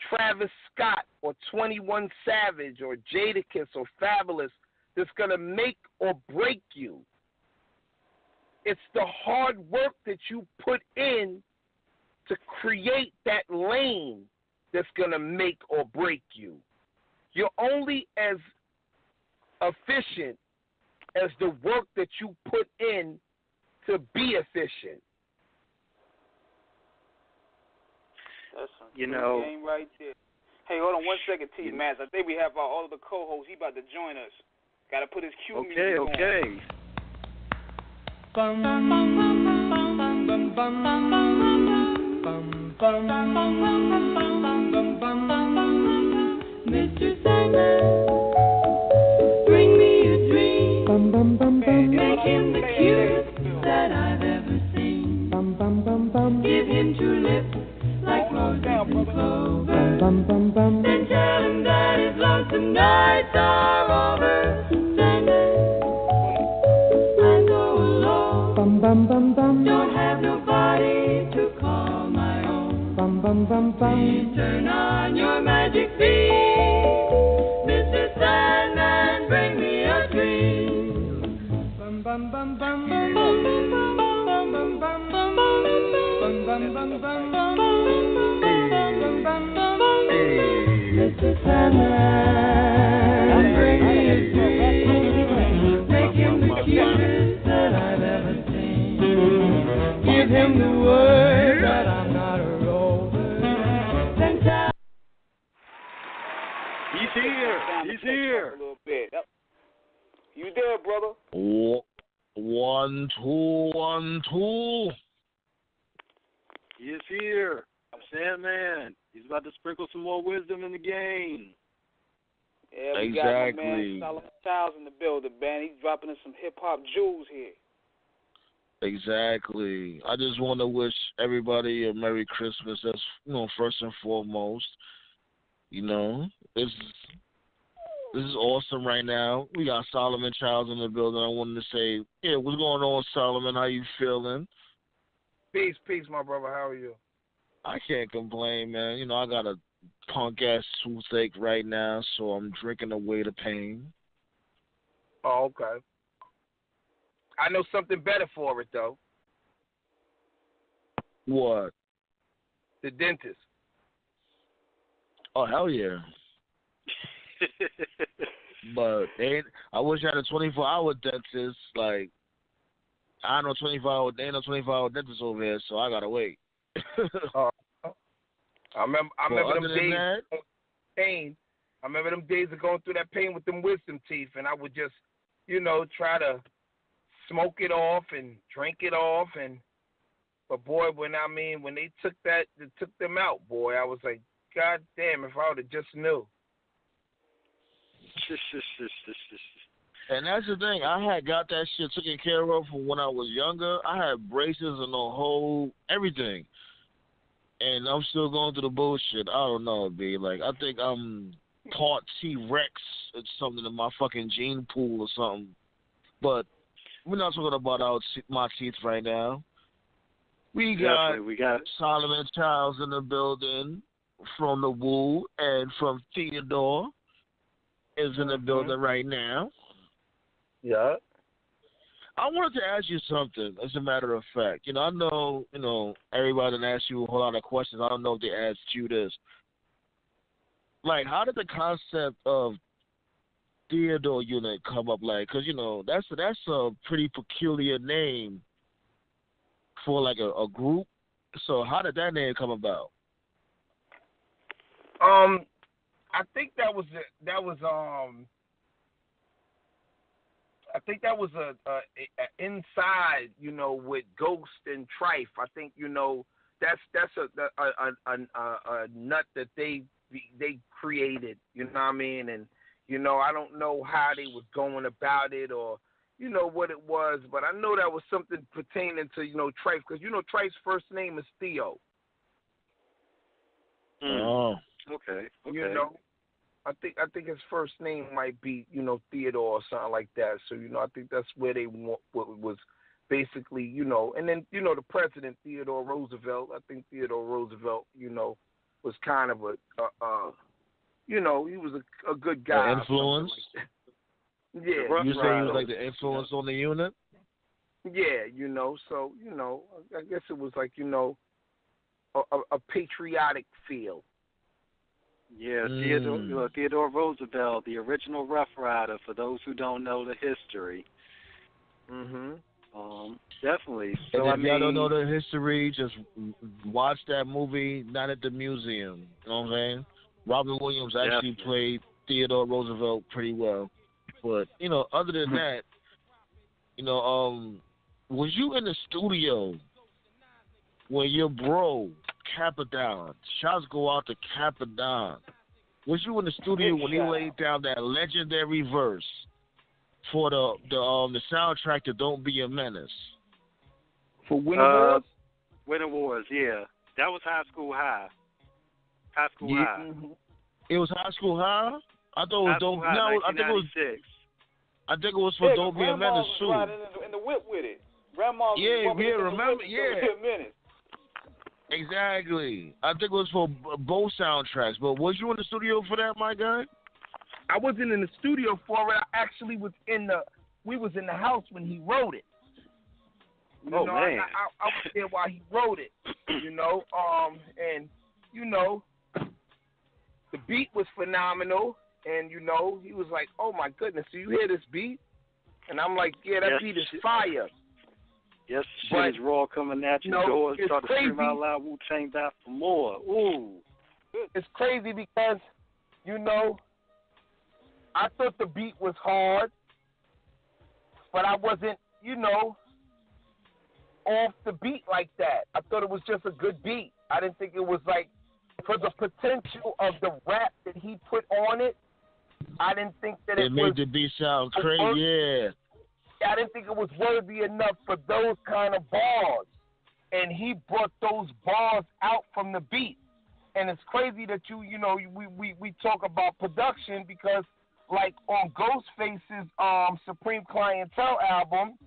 Travis Scott or 21 Savage or Jadakiss or Fabulous that's going to make or break you. It's the hard work that you put in to create that lane that's going to make or break you. You're only as efficient as the work that you put in to be efficient. That's some game right there. Hey, hold on 1 second, T. Mass. I think we have all of the co-hosts. He about to join us. Got to put his cue music on. Okay. Bum bum bum bum bum bum bum bum bum bum bum bum bum. Mr. Sandman, bring me a dream. Bum bum bum bum. Make him the cutest that I've ever seen. Bum bum bum bum. Give him two lips like roses and clover. Bum bum bum. Then tell him that his lonesome nights are over. Sandman, I go alone. Bum bum bum bum. Don't have nobody to call my own. Bum bum bum bum. Please turn on your magic beam, Mr. Sandman, bring me a dream. Bum bum bum bum bum bum bum bum bum bum bum bum bum bum bum bum. Mr. Sandman, bring me a dream. Make him the cutest that I've ever seen. Give him the word that I'm not a rover. Then tell. He's here. A little bit. Yep. You there, brother? 1 2 1 2. He is here. Sandman. He's about to sprinkle some more wisdom in the game. Yeah, we got my man Solomon Childs in the building, man. He's dropping us some hip-hop jewels here. Exactly. I just want to wish everybody a Merry Christmas. That's, first and foremost. This is awesome right now. We got Solomon Childs in the building. I wanted to say, what's going on, Solomon? How you feeling? Peace, my brother. How are you? I can't complain, man. I got a punk-ass toothache right now, so I'm drinking away the pain. Oh, okay. I know something better for it, though. What? The dentist. Oh, hell yeah. But I wish I had a 24-hour dentist. Like, I know 24-hour. There ain't no 24-hour dentist over here, so I gotta wait. I remember them days of pain. I remember them days of going through that pain with them wisdom teeth, and I would just, try to smoke it off and drink it off, but boy, when they took them out, boy, I was like, God damn, if I would have just knew. And that's the thing. I had got that shit taken care of from when I was younger. I had braces and the whole everything. And I'm still going through the bullshit. I don't know, B. Like, I think I'm part T-Rex or something in my fucking gene pool or something. But we're not talking about my teeth right now. We got Solomon Childs in the building from the Wu, and from Theodore is in the building right now. Yeah. I wanted to ask you something, as a matter of fact. I know, everybody done asked you a whole lot of questions. I don't know if they asked you this. Like, how did the concept of Theodore unit come up? Like, because, that's a pretty peculiar name for, like, a group. So how did that name come about? I think that was a inside, with Ghost and Trife. I think that's a nut that they created. You know what I mean? And I don't know how they was going about it or what it was, but I know that was something pertaining to Trife, because Trife's first name is Theo. Oh. Okay. I think his first name might be, Theodore or something like that. So, I think that's where they was basically, and then, the president, Theodore Roosevelt. I think Theodore Roosevelt, was kind of he was a good guy. The influence? Like yeah. You say he was like the influence on the unit? Yeah, so, I guess it was like, a patriotic feel. Yeah, Theodore Roosevelt, the original Rough Rider, for those who don't know the history. Definitely. So, and if y'all don't know the history, just watch that movie, Not at the Museum. You know what I'm saying? Robin Williams actually played Theodore Roosevelt pretty well. But, other than that, was you in the studio when your bro, Cappadonna, shouts go out to Cappadonna, was you in the studio when he laid down that legendary verse for the soundtrack to Don't Be a Menace? For Winter Wars? Winter Wars, yeah. That was High School High. High School High. Mm-hmm. It was High School High? I thought it was Don't. No, I think it was for Don't Be a Menace too. Right in the whip with it. Grandma. Remember? Yeah. Exactly. I think it was for both soundtracks. But was you in the studio for that, my guy? I wasn't in the studio for it. I actually was we was in the house when he wrote it. Man. I was there while he wrote it. And the beat was phenomenal. And he was like, "Oh my goodness, do you hear this beat?" And I'm like, "Yeah, that beat is fire." Yes, shit is raw coming at your door. Start to scream out loud, Wu Tang back for more. Ooh. It's crazy because, I thought the beat was hard, but I wasn't, off the beat like that. I thought it was just a good beat. I didn't think it was like, for the potential of the rap that he put on it, I didn't think that it made the beat sound crazy, yeah. I didn't think it was worthy enough for those kind of bars. And he brought those bars out from the beat. And it's crazy that we talk about production because, like, on Ghostface's Supreme Clientele album,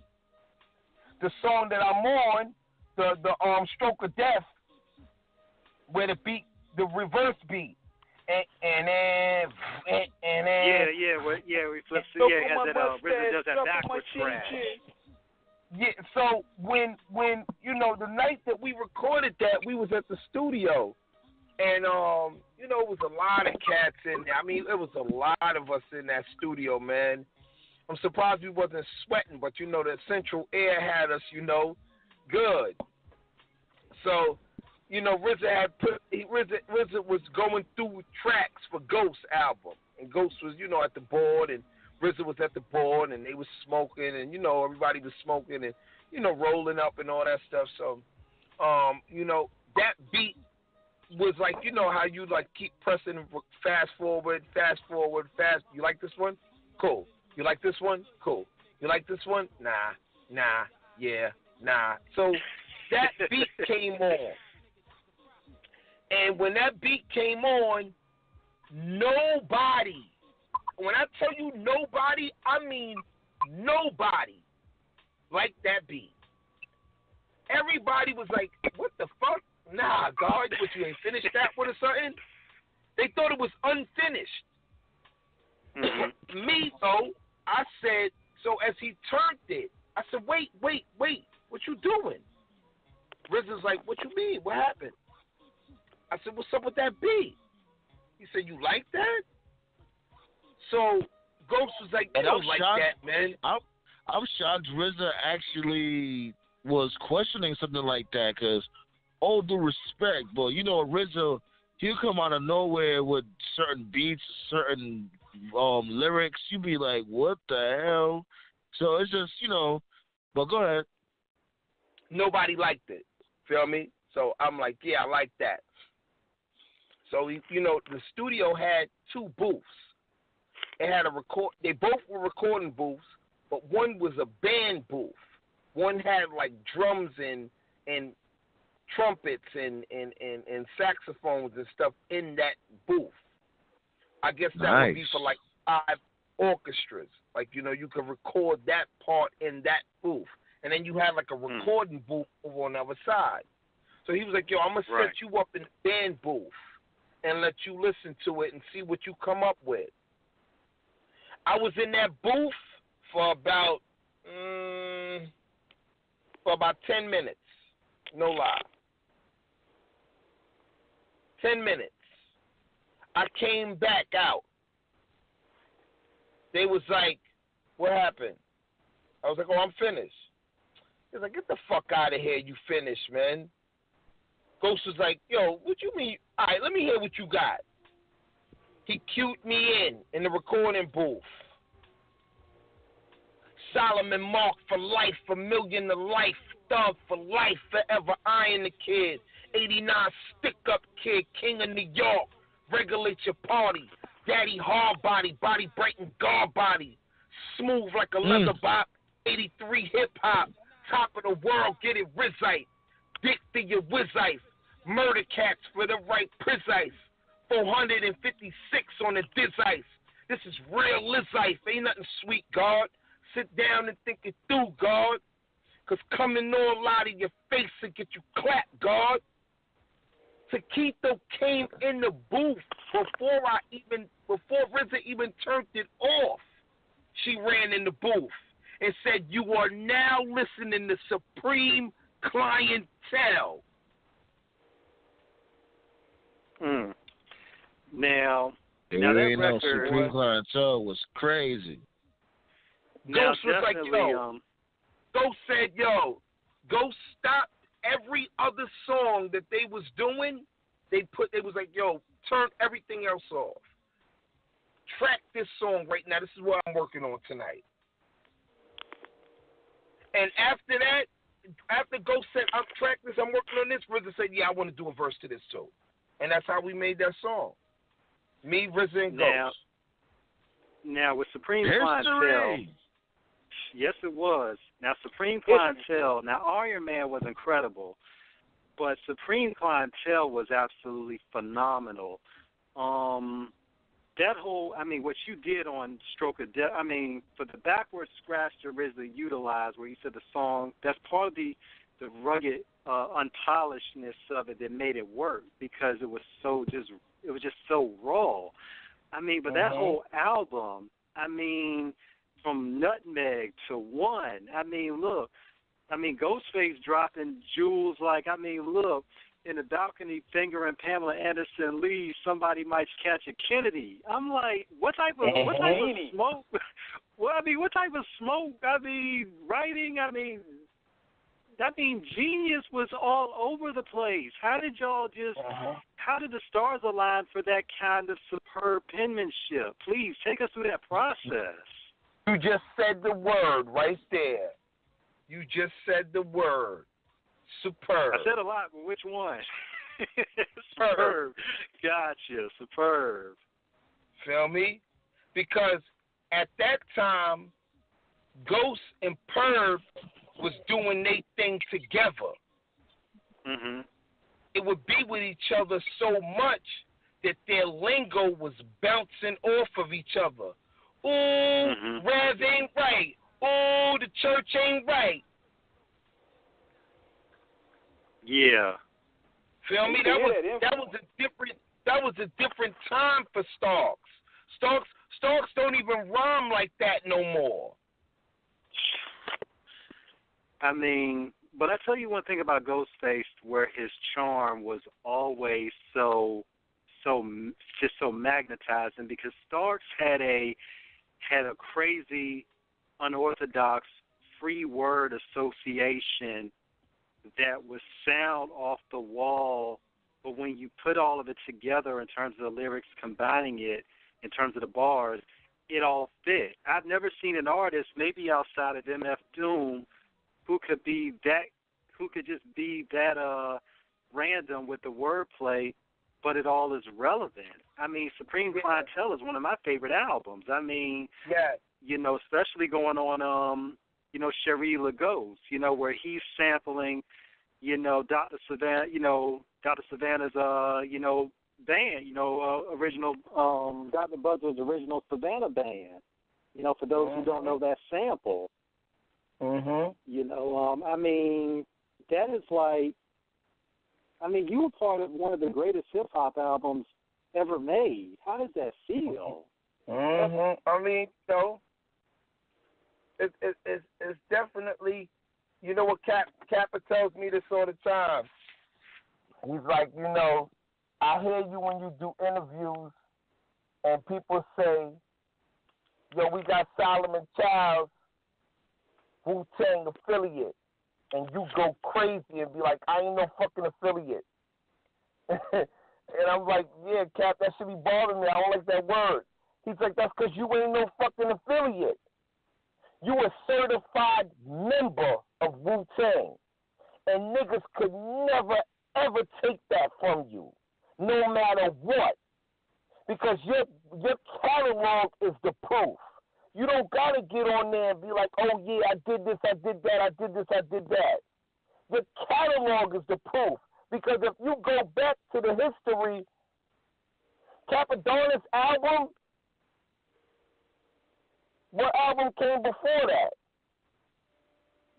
the song that I'm on, the Stroke of Death, where the beat, the reverse beat, we flip through. Yeah, has that RZA does that backwards track. Yeah, so when the night that we recorded that, we was at the studio, And you know, it was a lot of cats in there. I mean, it was a lot of us in that studio, man. I'm surprised we wasn't sweating, but you know, the central air had us, you know, good. So, you know, RZA was going through tracks for Ghost album, and Ghost was, you know, at the board, and RZA was at the board, and they was smoking, and you know, everybody was smoking, and you know, rolling up and all that stuff. So, you know, that beat was like, you know, how you like keep pressing fast forward. You like this one? Cool. You like this one? Cool. You like this one? Nah, yeah, nah. So that beat came on. And when that beat came on, nobody, when I tell you nobody, I mean nobody liked that beat. Everybody was like, what the fuck? Nah, God, what, you ain't finished that one or something? They thought it was unfinished. Me, though, I said, so as he turned it, I said, wait, what you doing? RZA's like, what you mean? What happened? I said, what's up with that beat? He said, you like that? So Ghost was like, you don't like that, man. I'm shocked RZA actually was questioning something like that, because all due respect, but you know, RZA, he'll come out of nowhere with certain beats, certain lyrics. You be like, what the hell? So it's just, you know, but go ahead. Nobody liked it. Feel me? So I'm like, yeah, I like that. So, you know, the studio had two booths. It had they both were recording booths, but one was a band booth. One had like drums and trumpets and saxophones and stuff in that booth. I guess that would be for like 5 orchestras. Like, you know, you could record that part in that booth. And then you had like a recording booth over on the other side. So he was like, yo, I'm going to set you up in the band booth and let you listen to it and see what you come up with. I was in that booth for about 10 minutes. No lie. 10 minutes. I came back out. They was like, what happened? I was like, oh, I'm finished. He was like, get the fuck out of here, you finished, man. Ghost was like, yo, what you mean? All right, let me hear what you got. He cued me in the recording booth. Solomon Mark for life, a million to life, thug for life, forever eyeing the kid. 89 stick-up kid, king of New York. Regulate your party. Daddy hard body, body breaking guard body. Smooth like a leather bop. 83 hip-hop. Top of the world, get it Rizite. Dick to your Wizite. Murder cats for the right precise. 456 on the Dizice. This is real Lizite. Ain't nothing sweet, God. Sit down and think it through, God. Cause coming on out of your face and get you clapped, God. Taquito came in the booth before RZA even turned it off. She ran in the booth and said, you are now listening to Supreme Clientele. Now that record, Supreme Clientele was crazy. Ghost was like, yo. Ghost said, yo, Ghost stopped every other song that they was doing. They was like, yo, turn everything else off. Track this song right now. This is what I'm working on tonight. And after that, after Ghost said, I'm track this, I'm working on this, RZA said, yeah, I want to do a verse to this too. And that's how we made that song. Me, RZA, and Ghost. Now with Supreme Clientele. Yes, it was. Now, Supreme Clientele, now Iron Man was incredible, but Supreme Clientele was absolutely phenomenal. That whole, I mean, what you did on Stroke of Death, I mean, for the backwards scratch that RZA utilized, where you said the song, that's part of the rugged unpolishedness of it that made it work, because it was just so raw. I mean, but that whole album, I mean, from Nutmeg to One, I mean, look, I mean, Ghostface dropping jewels like, I mean, look, in the balcony fingering Pamela Anderson Lee, somebody might catch a Kennedy. I'm like, what type of smoke? Well, I mean, what type of smoke? I mean, writing. I mean, genius was all over the place. How did y'all just? How did the stars align for that kind of superb penmanship? Please take us through that process. You just said the word right there. You just said the word. Superb. I said a lot, but which one? Superb. Gotcha. Superb. Feel me? Because at that time, Ghost and Perv was doing their thing together. Mm-hmm. It would be with each other so much that their lingo was bouncing off of each other. Ooh, Rev ain't right. Ooh, the church ain't right. Yeah. Feel me? That was a different time for Starks. Starks don't even rhyme like that no more. I mean, but I tell you one thing about Ghostface, where his charm was always so magnetizing, because Starks had a crazy, unorthodox, free word association that would sound off the wall, but when you put all of it together in terms of the lyrics, combining it in terms of the bars, it all fit. I've never seen an artist, maybe outside of MF Doom, who could just be that random with the wordplay, but it all is relevant. I mean, Supreme Clientele is one of my favorite albums. I mean, especially going on, Cherie Lagos, where he's sampling, Dr. Savannah's, band, original, Dr. Buzzard's original Savannah band, for those who don't know that sample. I mean, that is like, you were part of one of the greatest hip-hop albums ever made. How does that feel? I mean, it's definitely, what Kappa tells me this all the time. He's like, I hear you when you do interviews and people say, yo, we got Solomon Child's Wu Tang affiliate. And you go crazy and be like, I ain't no fucking affiliate. And I'm like, yeah, Cap, that should be bothering me. I don't like that word. He's like, that's because you ain't no fucking affiliate. You a certified member of Wu Tang. And niggas could never, ever take that from you, no matter what. Because your catalog is the proof. You don't got to get on there and be like, oh, yeah, I did this, I did that, I did this, I did that. Your catalog is the proof. Because if you go back to the history, Cappadonna's album, what album came before that?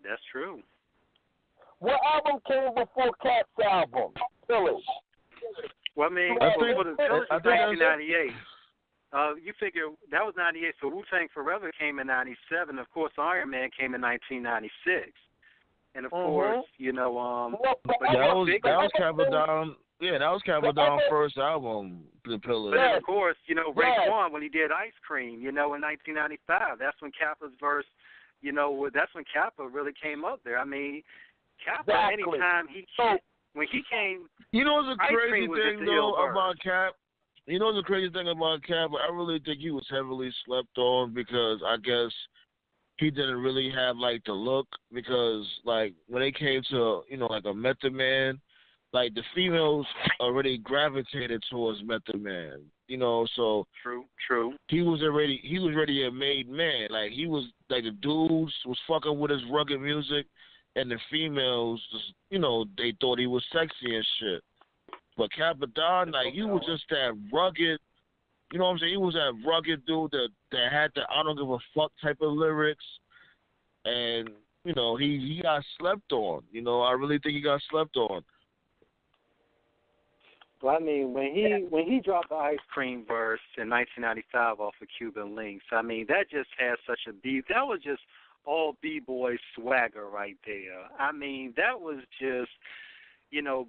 That's true. What album came before Cap's album? Pillage. Well, I mean, Pillage was 1998. You figure that was 98, so Wu Tang Forever came in 97. Of course, Iron Man came in 1996. And of course, that was Cappadonna. Yeah, that was Cappadonna's first album, The Pillage. But then, of course, Raekwon, when he did Ice Cream, in 1995, that's when Kappa's verse, that's when Kappa really came up there. I mean, Kappa, anytime when he came, what's the crazy thing though about Cap? The crazy thing about Cap? I really think he was heavily slept on because I guess he didn't really have like the look, because like when they came to like a Method Man, like the females already gravitated towards Method Man, so true. He was already a made man. Like he was like, the dudes was fucking with his rugged music, and the females just, they thought he was sexy and shit. But Cappadonna, like, he was just that rugged, you know what I'm saying? He was that rugged dude that had the I don't give a fuck type of lyrics. And, he got slept on. I really think he got slept on. Well, I mean, when he dropped the Ice Cream verse in 1995 off of Cuban Links, I mean, that just had such a beat. That was just all B-boy swagger right there. I mean, that was just...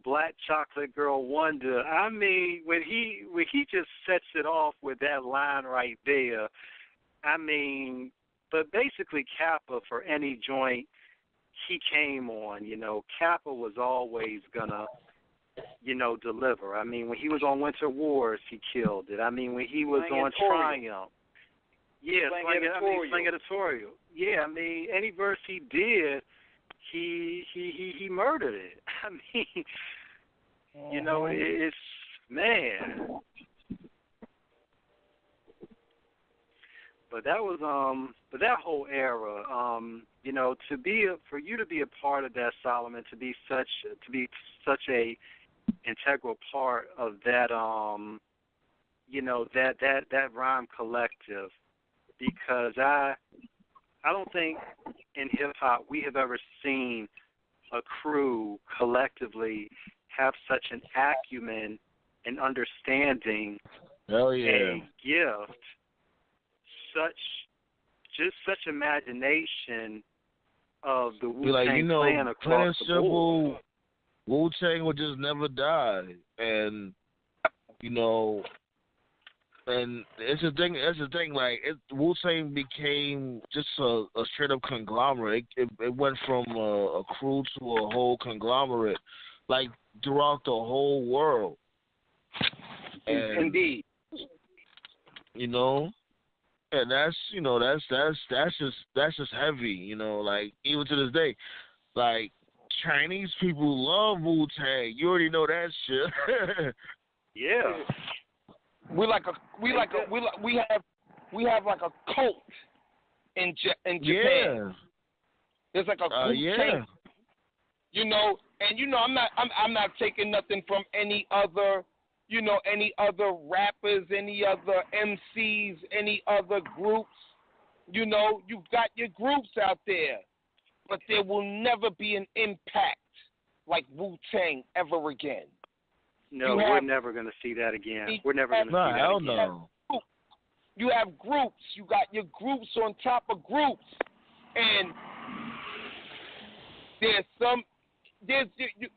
Black Chocolate Girl Wonder. I mean, when he just sets it off with that line right there, I mean, but basically Kappa for any joint he came on, Kappa was always gonna, deliver. I mean, when he was on Winter Wars, he killed it. I mean, when he was on Triumph, Slang Editorial. Yeah, I mean, any verse he did, he murdered it. I mean, it's, man. But that was but that whole era, for you to be a part of that, Solomon, to be such a integral part of that that rhyme collective, because I don't think in hip hop we have ever seen a crew collectively have such an acumen and understanding, a gift, such imagination of the Wu Tang clan across the board. Wu Tang would just never die, and and it's a thing. Like Wu Tang became just a straight up conglomerate. It went from a crew to a whole conglomerate, like throughout the whole world. And, indeed. And that's just heavy. Like even to this day, like Chinese people love Wu Tang. You already know that shit. Yeah. We have like a cult in Japan. Yeah. There's like a Wu Tang. I'm not taking nothing from any other rappers, any other MCs, any other groups. You've got your groups out there, but there will never be an impact like Wu Tang ever again. No, we're never going to see that again. We're never going to see that hell again. No. You have groups. You got your groups on top of groups, and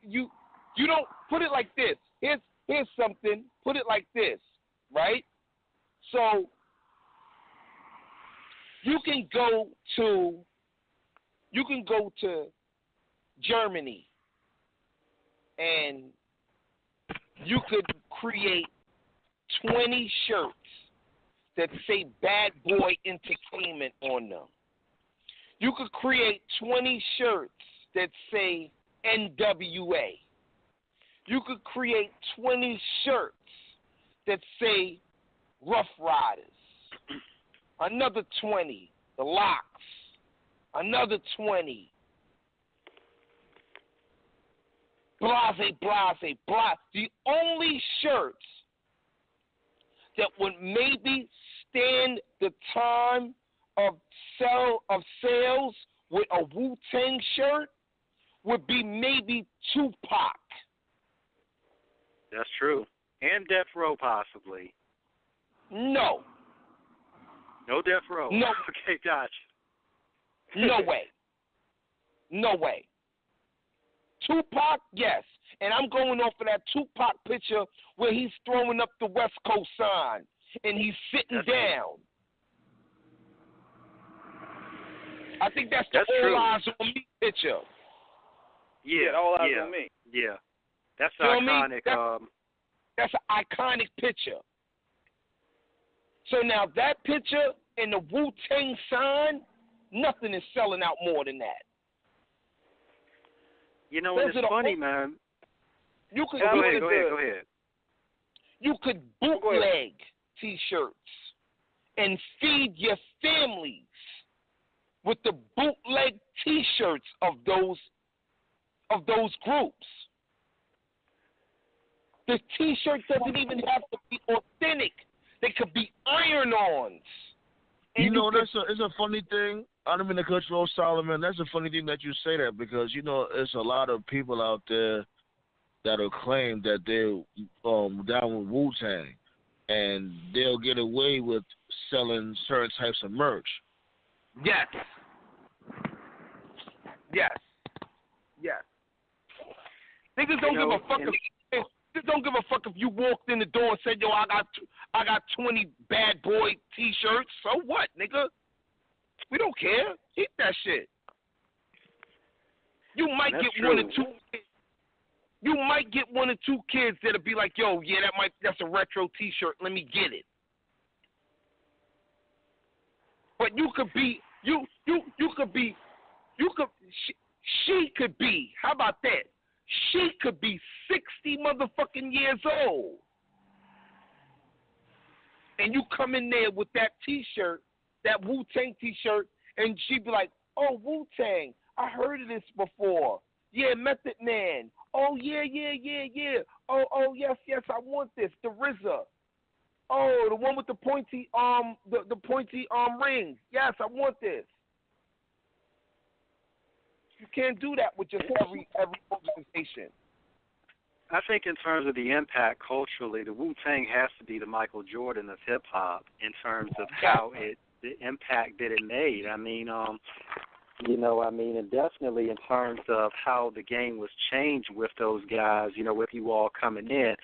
you don't put it like this. Here's something. Put it like this, right? So you can go to Germany, and you could create 20 shirts that say Bad Boy Entertainment on them. You could create 20 shirts that say NWA. You could create 20 shirts that say Rough Riders. Another 20, the Locks. Another 20. Blase. The only shirts that would maybe stand the time of sales with a Wu-Tang shirt would be maybe Tupac. That's true. And Death Row, possibly. No. No Death Row. No. Okay, gotcha. No way. Tupac, yes. And I'm going off of that Tupac picture where he's throwing up the West Coast sign and he's sitting down. I think that's the All Eyes on Me picture. Yeah, All Eyes on Me. Yeah. That's iconic. That's an iconic picture. So now that picture and the Wu-Tang sign, nothing is selling out more than that. It's funny, man. You could go ahead. You could bootleg T-shirts and feed your families with the bootleg T-shirts of those groups. The T-shirt doesn't even have to be authentic. They could be iron-ons. It's a funny thing. I don't mean to cut you off, Solomon. That's a funny thing that you say that because, it's a lot of people out there that'll claim that they're down with Wu-Tang, and they'll get away with selling certain types of merch. Yes. Niggas don't give a fuck Niggas don't give a fuck if you walked in the door and said, yo, I got 20 bad boy T-shirts. So what, nigga? We don't care. Keep that shit. You might get true. one or two. You might get one or two kids that'll be like, yo, yeah, that's a retro T-shirt. Let me get it. But she could be. How about that? She could be 60 motherfucking years old. And you come in there with that T-shirt, that Wu Tang T-shirt, and she'd be like, oh, Wu Tang, I heard of this before. Yeah, Method Man. Oh, yeah. Oh, yes, I want this. The RZA. Oh, the one with the pointy the pointy rings. Yes, I want this. You can't do that with just every organization. I think in terms of the impact culturally, the Wu-Tang has to be the Michael Jordan of hip-hop in terms of how the impact that it made. I mean, and definitely in terms of how the game was changed with those guys, with you all coming in.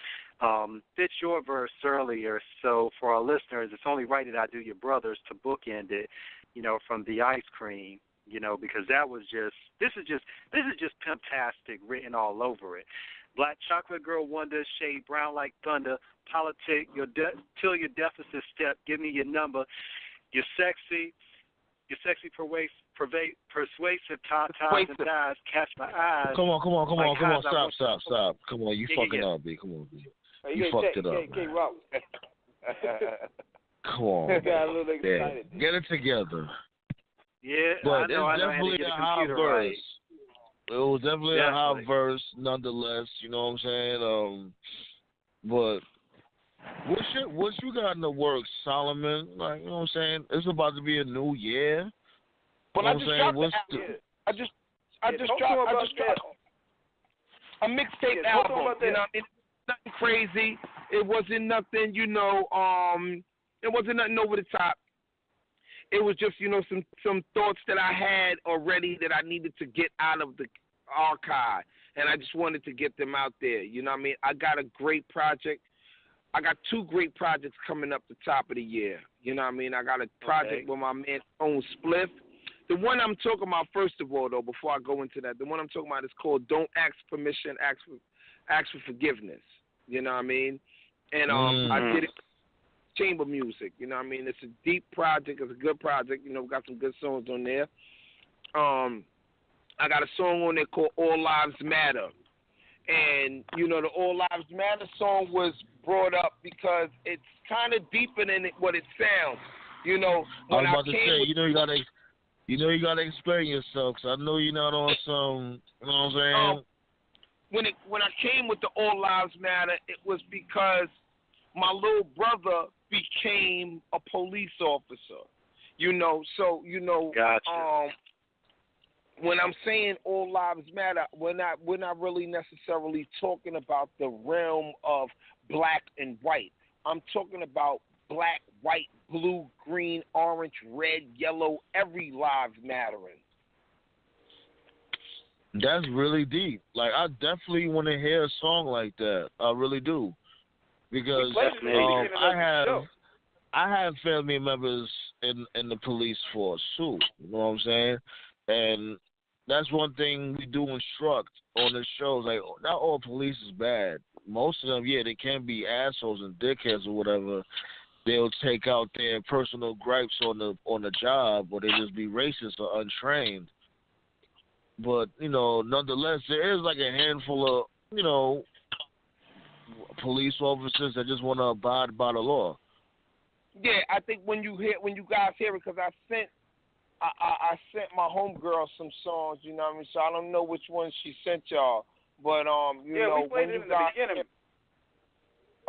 Fit your verse earlier, so for our listeners, it's only right that I do your brothers to bookend it, from the ice cream, because that was this is just pimptastic written all over it. Black chocolate girl wonder, shade brown like thunder, politic, till your deficit step, give me your number. You're sexy persuasive, ties and dies, catch my eyes. Come on, stop. Come on, you fucking up, B. Come on, B. You fucked it up, man. Come on, got a little excited. Get it together. Yeah, but I know. It's definitely a high verse. Right. It was definitely a high verse, nonetheless. You know what I'm saying? But what you got in the works, Solomon? Like, you know what I'm saying? It's about to be a new year. Well, I just dropped a mixtape album. You know, it's nothing crazy. It wasn't nothing, it wasn't nothing over the top. It was just, some thoughts that I had already that I needed to get out of the archive, and I just wanted to get them out there. You know what I mean? I got a great project. I got two great projects coming up the top of the year. You know what I mean? I got a project with my man Own Spliff. The one I'm talking about, first of all, though, before I go into that, the one I'm talking about is called Don't Ask Permission, Ask for Forgiveness. You know what I mean? And I did it chamber music. You know what I mean? It's a deep project. It's a good project. We got some good songs on there. I got a song on there called All Lives Matter. And, the All Lives Matter song was brought up because it's kind of deeper than what it sounds. When I was about to say, you gotta explain yourself, because I know you're not on some, you know what I'm saying? When I came with the All Lives Matter, it was because my little brother became a police officer. Gotcha. When I'm saying all lives matter, we're not really necessarily talking about the realm of black and white. I'm talking about black, white, blue, green, orange, red, yellow, every lives mattering. That's really deep. Like, I definitely want to hear a song like that. I really do. Because I have family members in the police force too. You know what I'm saying? And that's one thing we do instruct on the shows. Like, not all police is bad. Most of them, they can be assholes and dickheads or whatever. They'll take out their personal gripes on the job, or they just be racist or untrained. But, nonetheless, there is like a handful of, police officers that just want to abide by the law. Yeah, I think when you guys hear it, because I sent my homegirl some songs, you know what I mean? So I don't know which one she sent y'all, but we played it in the beginning.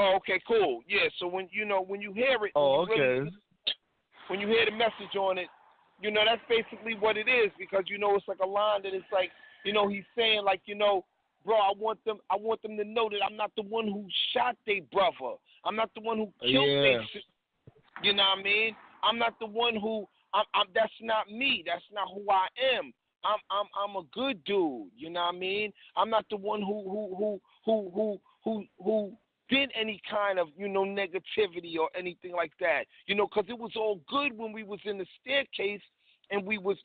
Oh, okay, cool. Yeah, so when you hear it, when you hear the message on it, that's basically what it is, because it's like a line that it's like, he's saying like, bro, I want them to know that I'm not the one who shot their brother. I'm not the one who killed their sister. You know what I mean? I'm not the one who. That's not me. That's not who I am. I'm a good dude. You know what I mean? I'm not the one who did any kind of, you know, negativity or anything like that. You know, because it was all good when we was in the staircase and we was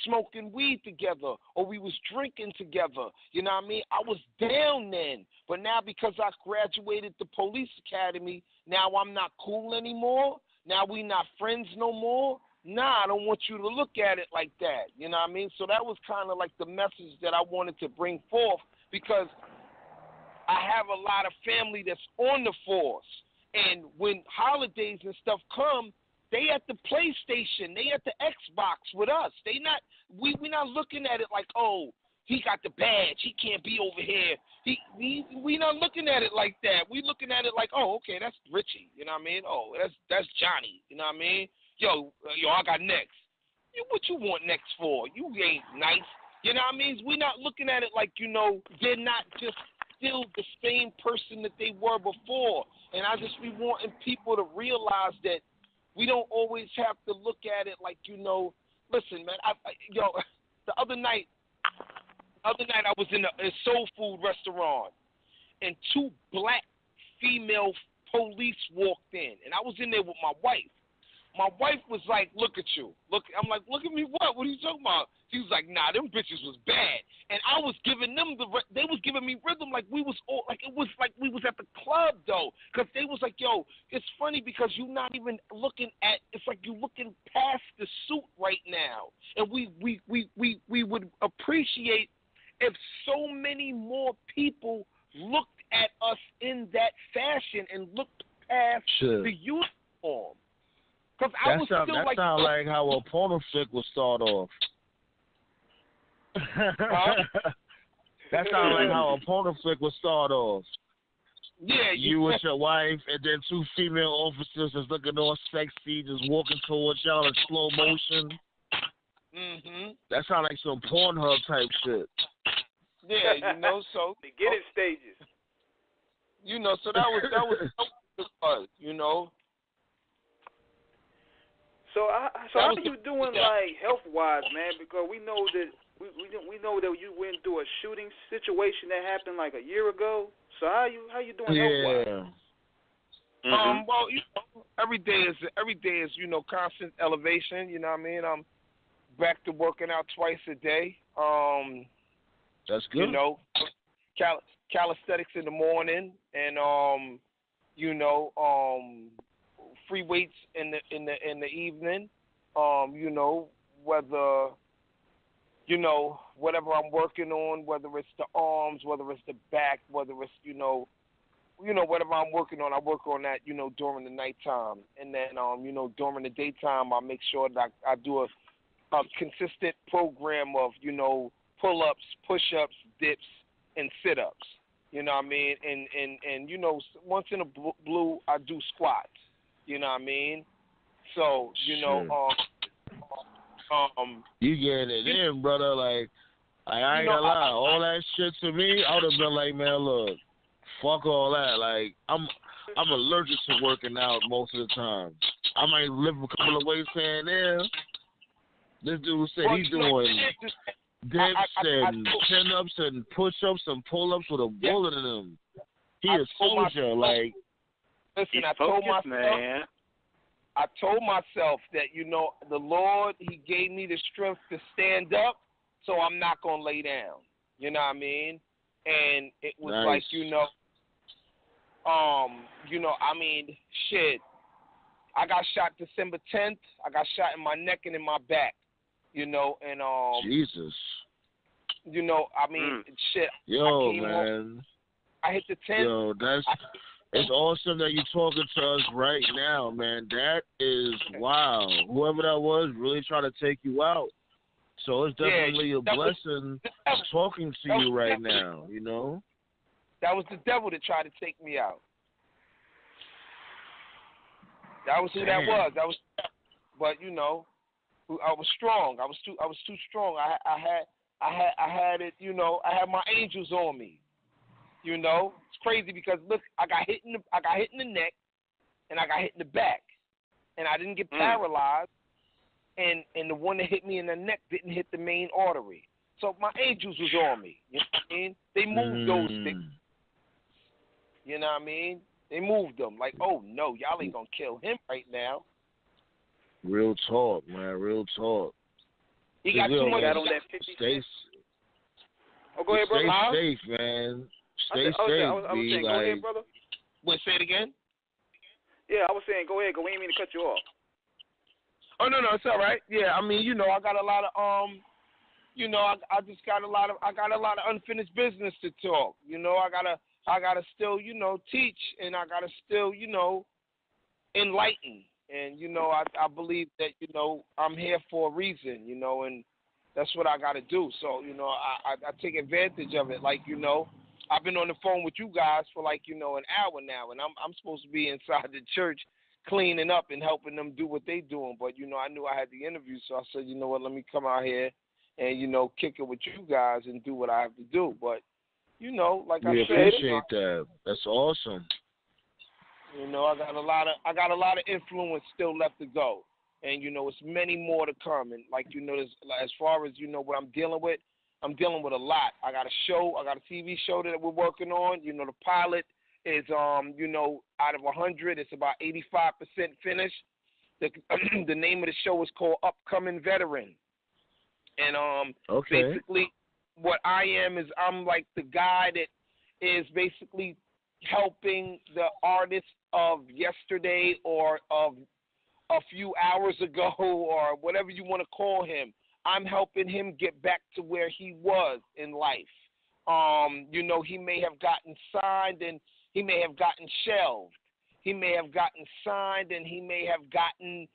smoking weed together or we was drinking together. You know what I mean? I was down then. But now because I graduated the police academy, now I'm not cool anymore. Now we not friends no more. Nah, I don't want you to look at it like that. You know what I mean? So that was kind of like the message that I wanted to bring forth, because I have a lot of family that's on the force. And when holidays and stuff come, they at the PlayStation, they at the Xbox with us. We not looking at it like, oh, he got the badge, he can't be over here. We not looking at it like that. We looking at it like, oh, okay, that's Richie. You know what I mean? Oh, that's Johnny. You know what I mean? Yo, I got next. What you want next for? You ain't nice. You know what I mean? We not looking at it like, you know, they're not just still the same person that they were before. And I just be wanting people to realize that we don't always have to look at it like, you know, listen, man, the other night I was in a soul food restaurant, and 2 black female police walked in, and I was in there with my wife. My wife was like, look at you. I'm like, look at me what? What are you talking about? She was like, nah, them bitches was bad. And I was giving them they was giving me rhythm like we was all, like it was like we was at the club though. Because they was like, yo, it's funny because you're not even looking at, it's like you're looking past the suit right now. And we would appreciate if so many more people looked at us in that fashion and looked past the uniform. That sounds like how a porno flick would start off. That sounds like how a porno flick would start off. Yeah, you with your wife, and then 2 female officers is looking all sexy, just walking towards y'all in slow motion. Mhm. That sounds like some Pornhub type shit. Yeah, you know, so beginning stages. You know, so that was you know. So how are you doing, like, health-wise, man? Because we know that we know that you went through a shooting situation that happened like a year ago. So how you doing health-wise? Mm-hmm. Well, you know, every day is you know, constant elevation. You know what I mean? I'm back to working out twice a day. That's good. You know, calisthenics in the morning, and you know, free weights in the evening. You know, whether, you know, whatever I'm working on, whether it's the arms, whether it's the back, whether it's, you know, whatever I'm working on, I work on that, you know, during the nighttime. And then, you know, during the daytime, I make sure that I do a consistent program of, you know, pull-ups, push-ups, dips, and sit-ups. You know what I mean? And you know, once in a blue, I do squats. You know what I mean? So, you know, you getting it in, brother. Like, I ain't gonna lie. All that shit to me, I would have been like, man, look, fuck all that. Like, I'm allergic to working out most of the time. I might lift a couple of weights here and there. This dude said he's doing dips and chin-ups and push-ups and pull-ups with a bullet in them. He a soldier, like. Listen, I told myself that, you know, the Lord, he gave me the strength to stand up, so I'm not going to lay down. You know what I mean? And it was nice. like, you know, I mean, shit. I got shot December 10th. I got shot in my neck and in my back, you know, and Jesus. You know, I mean, shit. Yo, man. I hit the 10th. Yo, it's awesome that you're talking to us right now, man. That is wow. Whoever that was really trying to take you out. So it's definitely a blessing talking to you right now, you know? That was the devil that tried to take me out. That was who that was. But you know, I was strong. I was too strong. I had it, you know, I had my angels on me. You know, it's crazy because look, I got hit in the neck, and I got hit in the back, and I didn't get paralyzed. and the one that hit me in the neck didn't hit the main artery. So my angels was on me. You know what I mean? They moved those things. You know what I mean? They moved them. Like, oh, no, y'all ain't going to kill him right now. Real talk, man. Real talk. He got too much on that 50 Stay, oh, go ahead, brother. Stay safe, man. Stay safe, I was saying, go ahead, brother. Wait, say it again? Yeah, I was saying, go ahead. Go. We ain't mean to cut you off. Oh, no, it's all right. Yeah, I mean, you know, I got a lot of, you know, I just got a lot of unfinished business to talk. You know, I gotta still, you know, teach, and I gotta still, you know, enlighten. And, you know, I believe that, you know, I'm here for a reason, you know, and that's what I got to do. So, you know, I take advantage of it. Like, you know, I've been on the phone with you guys for, like, you know, an hour now, and I'm supposed to be inside the church cleaning up and helping them do what they doing. But, you know, I knew I had the interview, so I said, you know what, let me come out here and, you know, kick it with you guys and do what I have to do. But, you know, like I said, appreciate that. That's awesome. You know, I got a lot of influence still left to go, and you know, it's many more to come. And like you know, as far as you know, what I'm dealing with a lot. I got a TV show that we're working on. You know, the pilot is you know, out of 100, it's about 85% finished. The name of the show is called Upcoming Veteran, and basically, what I am is I'm like the guy that is basically helping the artists of yesterday or of a few hours ago or whatever you want to call him. I'm helping him get back to where he was in life. You know, he may have gotten signed and he may have gotten shelved. He may have gotten signed and he may have gotten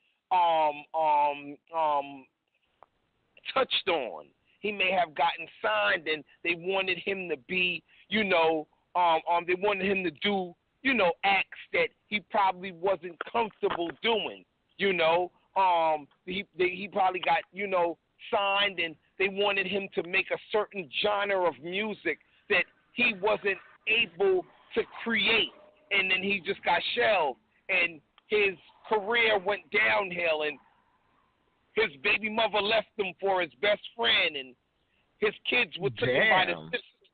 touched on. He may have gotten signed and they wanted him to be, you know, they wanted him to do, you know, acts that he probably wasn't comfortable doing. You know, he probably got, you know, signed and they wanted him to make a certain genre of music that he wasn't able to create, and then he just got shelved, and his career went downhill, and his baby mother left him for his best friend, and his kids were taken by the system.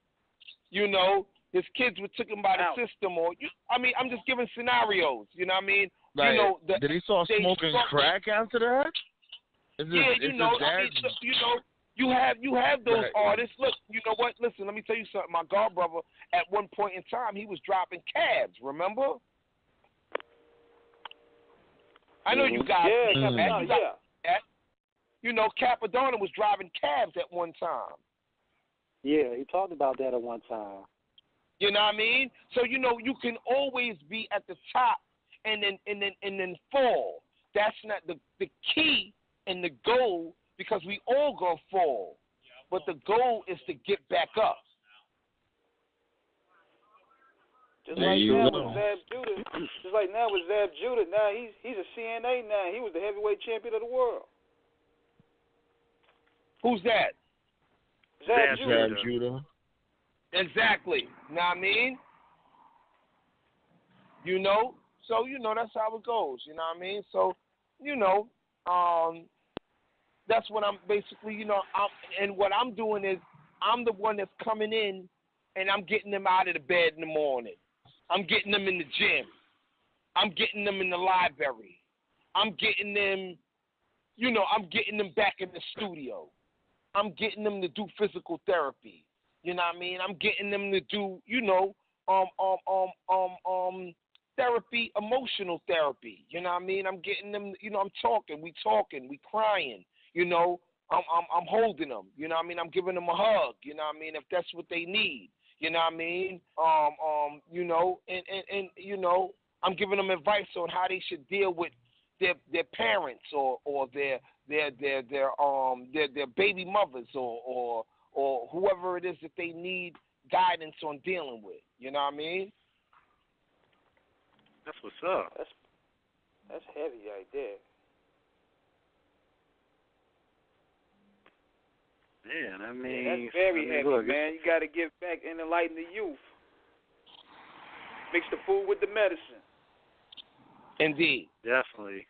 You know, his kids were taken by the system, or I mean, I'm just giving scenarios. You know what I mean? Like, you know, did he start smoking crack after that? You know, you have those artists. Look, you know what? Listen, let me tell you something. My god brother, at one point in time, he was dropping cabs. Remember? I know you guys. You know, Cappadonna was driving cabs at one time. Yeah, he talked about that at one time. You know what I mean? So you know, you can always be at the top and then fall. That's not the key and the goal, because we all gonna fall. But the goal is to get back up. Just like now with Zab Judah. Now he's a CNA now. He was the heavyweight champion of the world. Who's that? Zab Judah. Exactly. Know what I mean? You know? So, you know, that's how it goes. You know what I mean? So, you know, that's what I'm basically, you know, and what I'm doing is I'm the one that's coming in and I'm getting them out of the bed in the morning. I'm getting them in the gym. I'm getting them in the library. I'm getting them, you know, I'm getting them back in the studio. I'm getting them to do physical therapy. You know what I mean? I'm getting them to do, you know, therapy, emotional therapy. You know what I mean? I'm getting them, you know, we crying, you know, I'm holding them, you know what I mean? I'm giving them a hug, you know what I mean? If that's what they need, you know what I mean? You know, and you know, I'm giving them advice on how they should deal with their parents or their baby mothers or whoever it is that they need guidance on dealing with. You know what I mean? That's what's up. That's heavy right there. Man, I mean, that's very heavy, look, man. You got to give back and enlighten the youth. Mix the food with the medicine. Indeed. Definitely.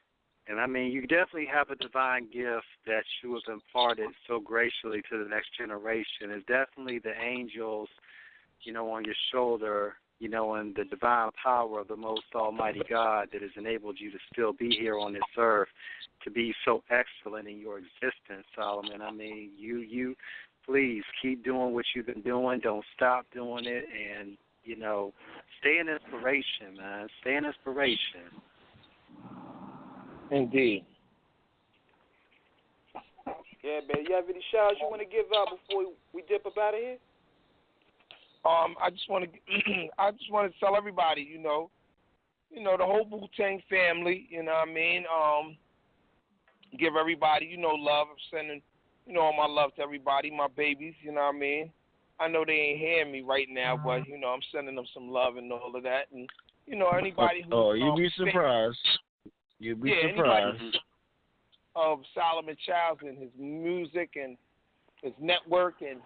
And I mean, you definitely have a divine gift that you have imparted so graciously to the next generation. It's definitely the angels, on your shoulder, and the divine power of the most almighty God that has enabled you to still be here on this earth, to be so excellent in your existence, Solomon. I mean, you please keep doing what you've been doing. Don't stop doing it. And, stay in inspiration, man. Stay in inspiration. Indeed. Yeah, man. You have any shout outs you want to give out before we dip up out of here? I just want to tell everybody, the whole Wu Tang family, you know what I mean? Give everybody, love. I'm sending, all my love to everybody, my babies, you know what I mean? I know they ain't hearing me right now, but, I'm sending them some love and all of that. And, anybody who... Oh, you'd be surprised. You'd be surprised. Of Solomon Childs and his music and his network and,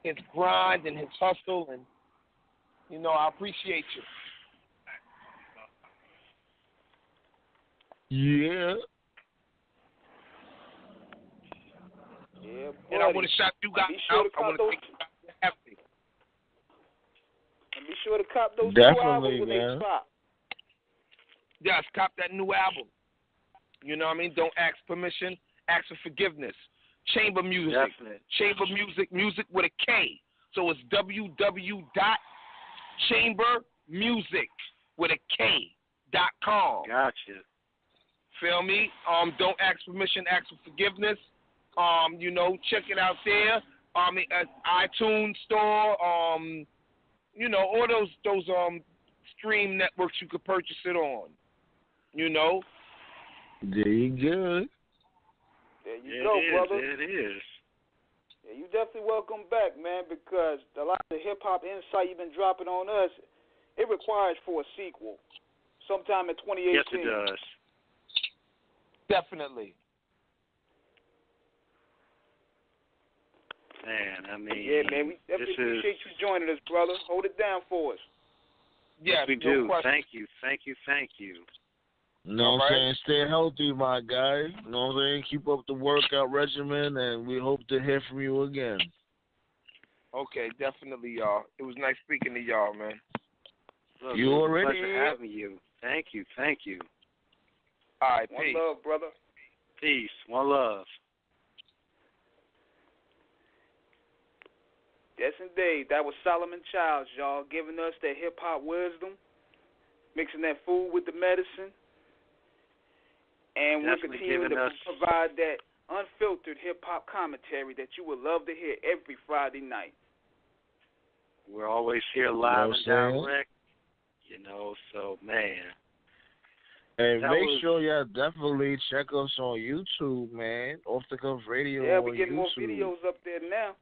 his grind and his hustle, and I appreciate you. Yeah. Yeah, buddy. And I want to shout you guys out. I want to thank you guys for having me. And be sure to cop those Definitely, new albums when man. they drop. Yes, cop that new album. You know what I mean? Don't ask permission, ask for forgiveness. Chamber music. Definitely. Chamber music with a K. So it's www.chambermusic.com. Gotcha. Feel me? Don't ask permission, ask for forgiveness. Check it out there. iTunes Store. All those stream networks you could purchase it on. There you go. There you go, brother. It is. Yeah, you definitely welcome back, man, because a lot of the hip-hop insight you've been dropping on us, it requires for a sequel sometime in 2018. Yes, it does. Definitely. Man, I mean... Yeah, man, we definitely appreciate you joining us, brother. Hold it down for us. Yes, we no do. question. Thank you. You know what I'm saying? Stay healthy, my guy. You know what I'm saying? Keep up the workout regimen, and we hope to hear from you again. Okay, definitely, y'all. It was nice speaking to y'all, man. Look, You already pleasure having you. Thank you. All right, One peace. love, brother. Peace. One love. Yes, indeed. That was Solomon Childs, y'all, giving us that hip-hop wisdom, mixing that food with the medicine, and we're continuing to provide that unfiltered hip-hop commentary that you would love to hear every Friday night. We're always here live and direct, so, man. And make sure y'all definitely check us on YouTube, man. Off the Cuff Radio. Yeah, we're on getting YouTube. more videos up there now.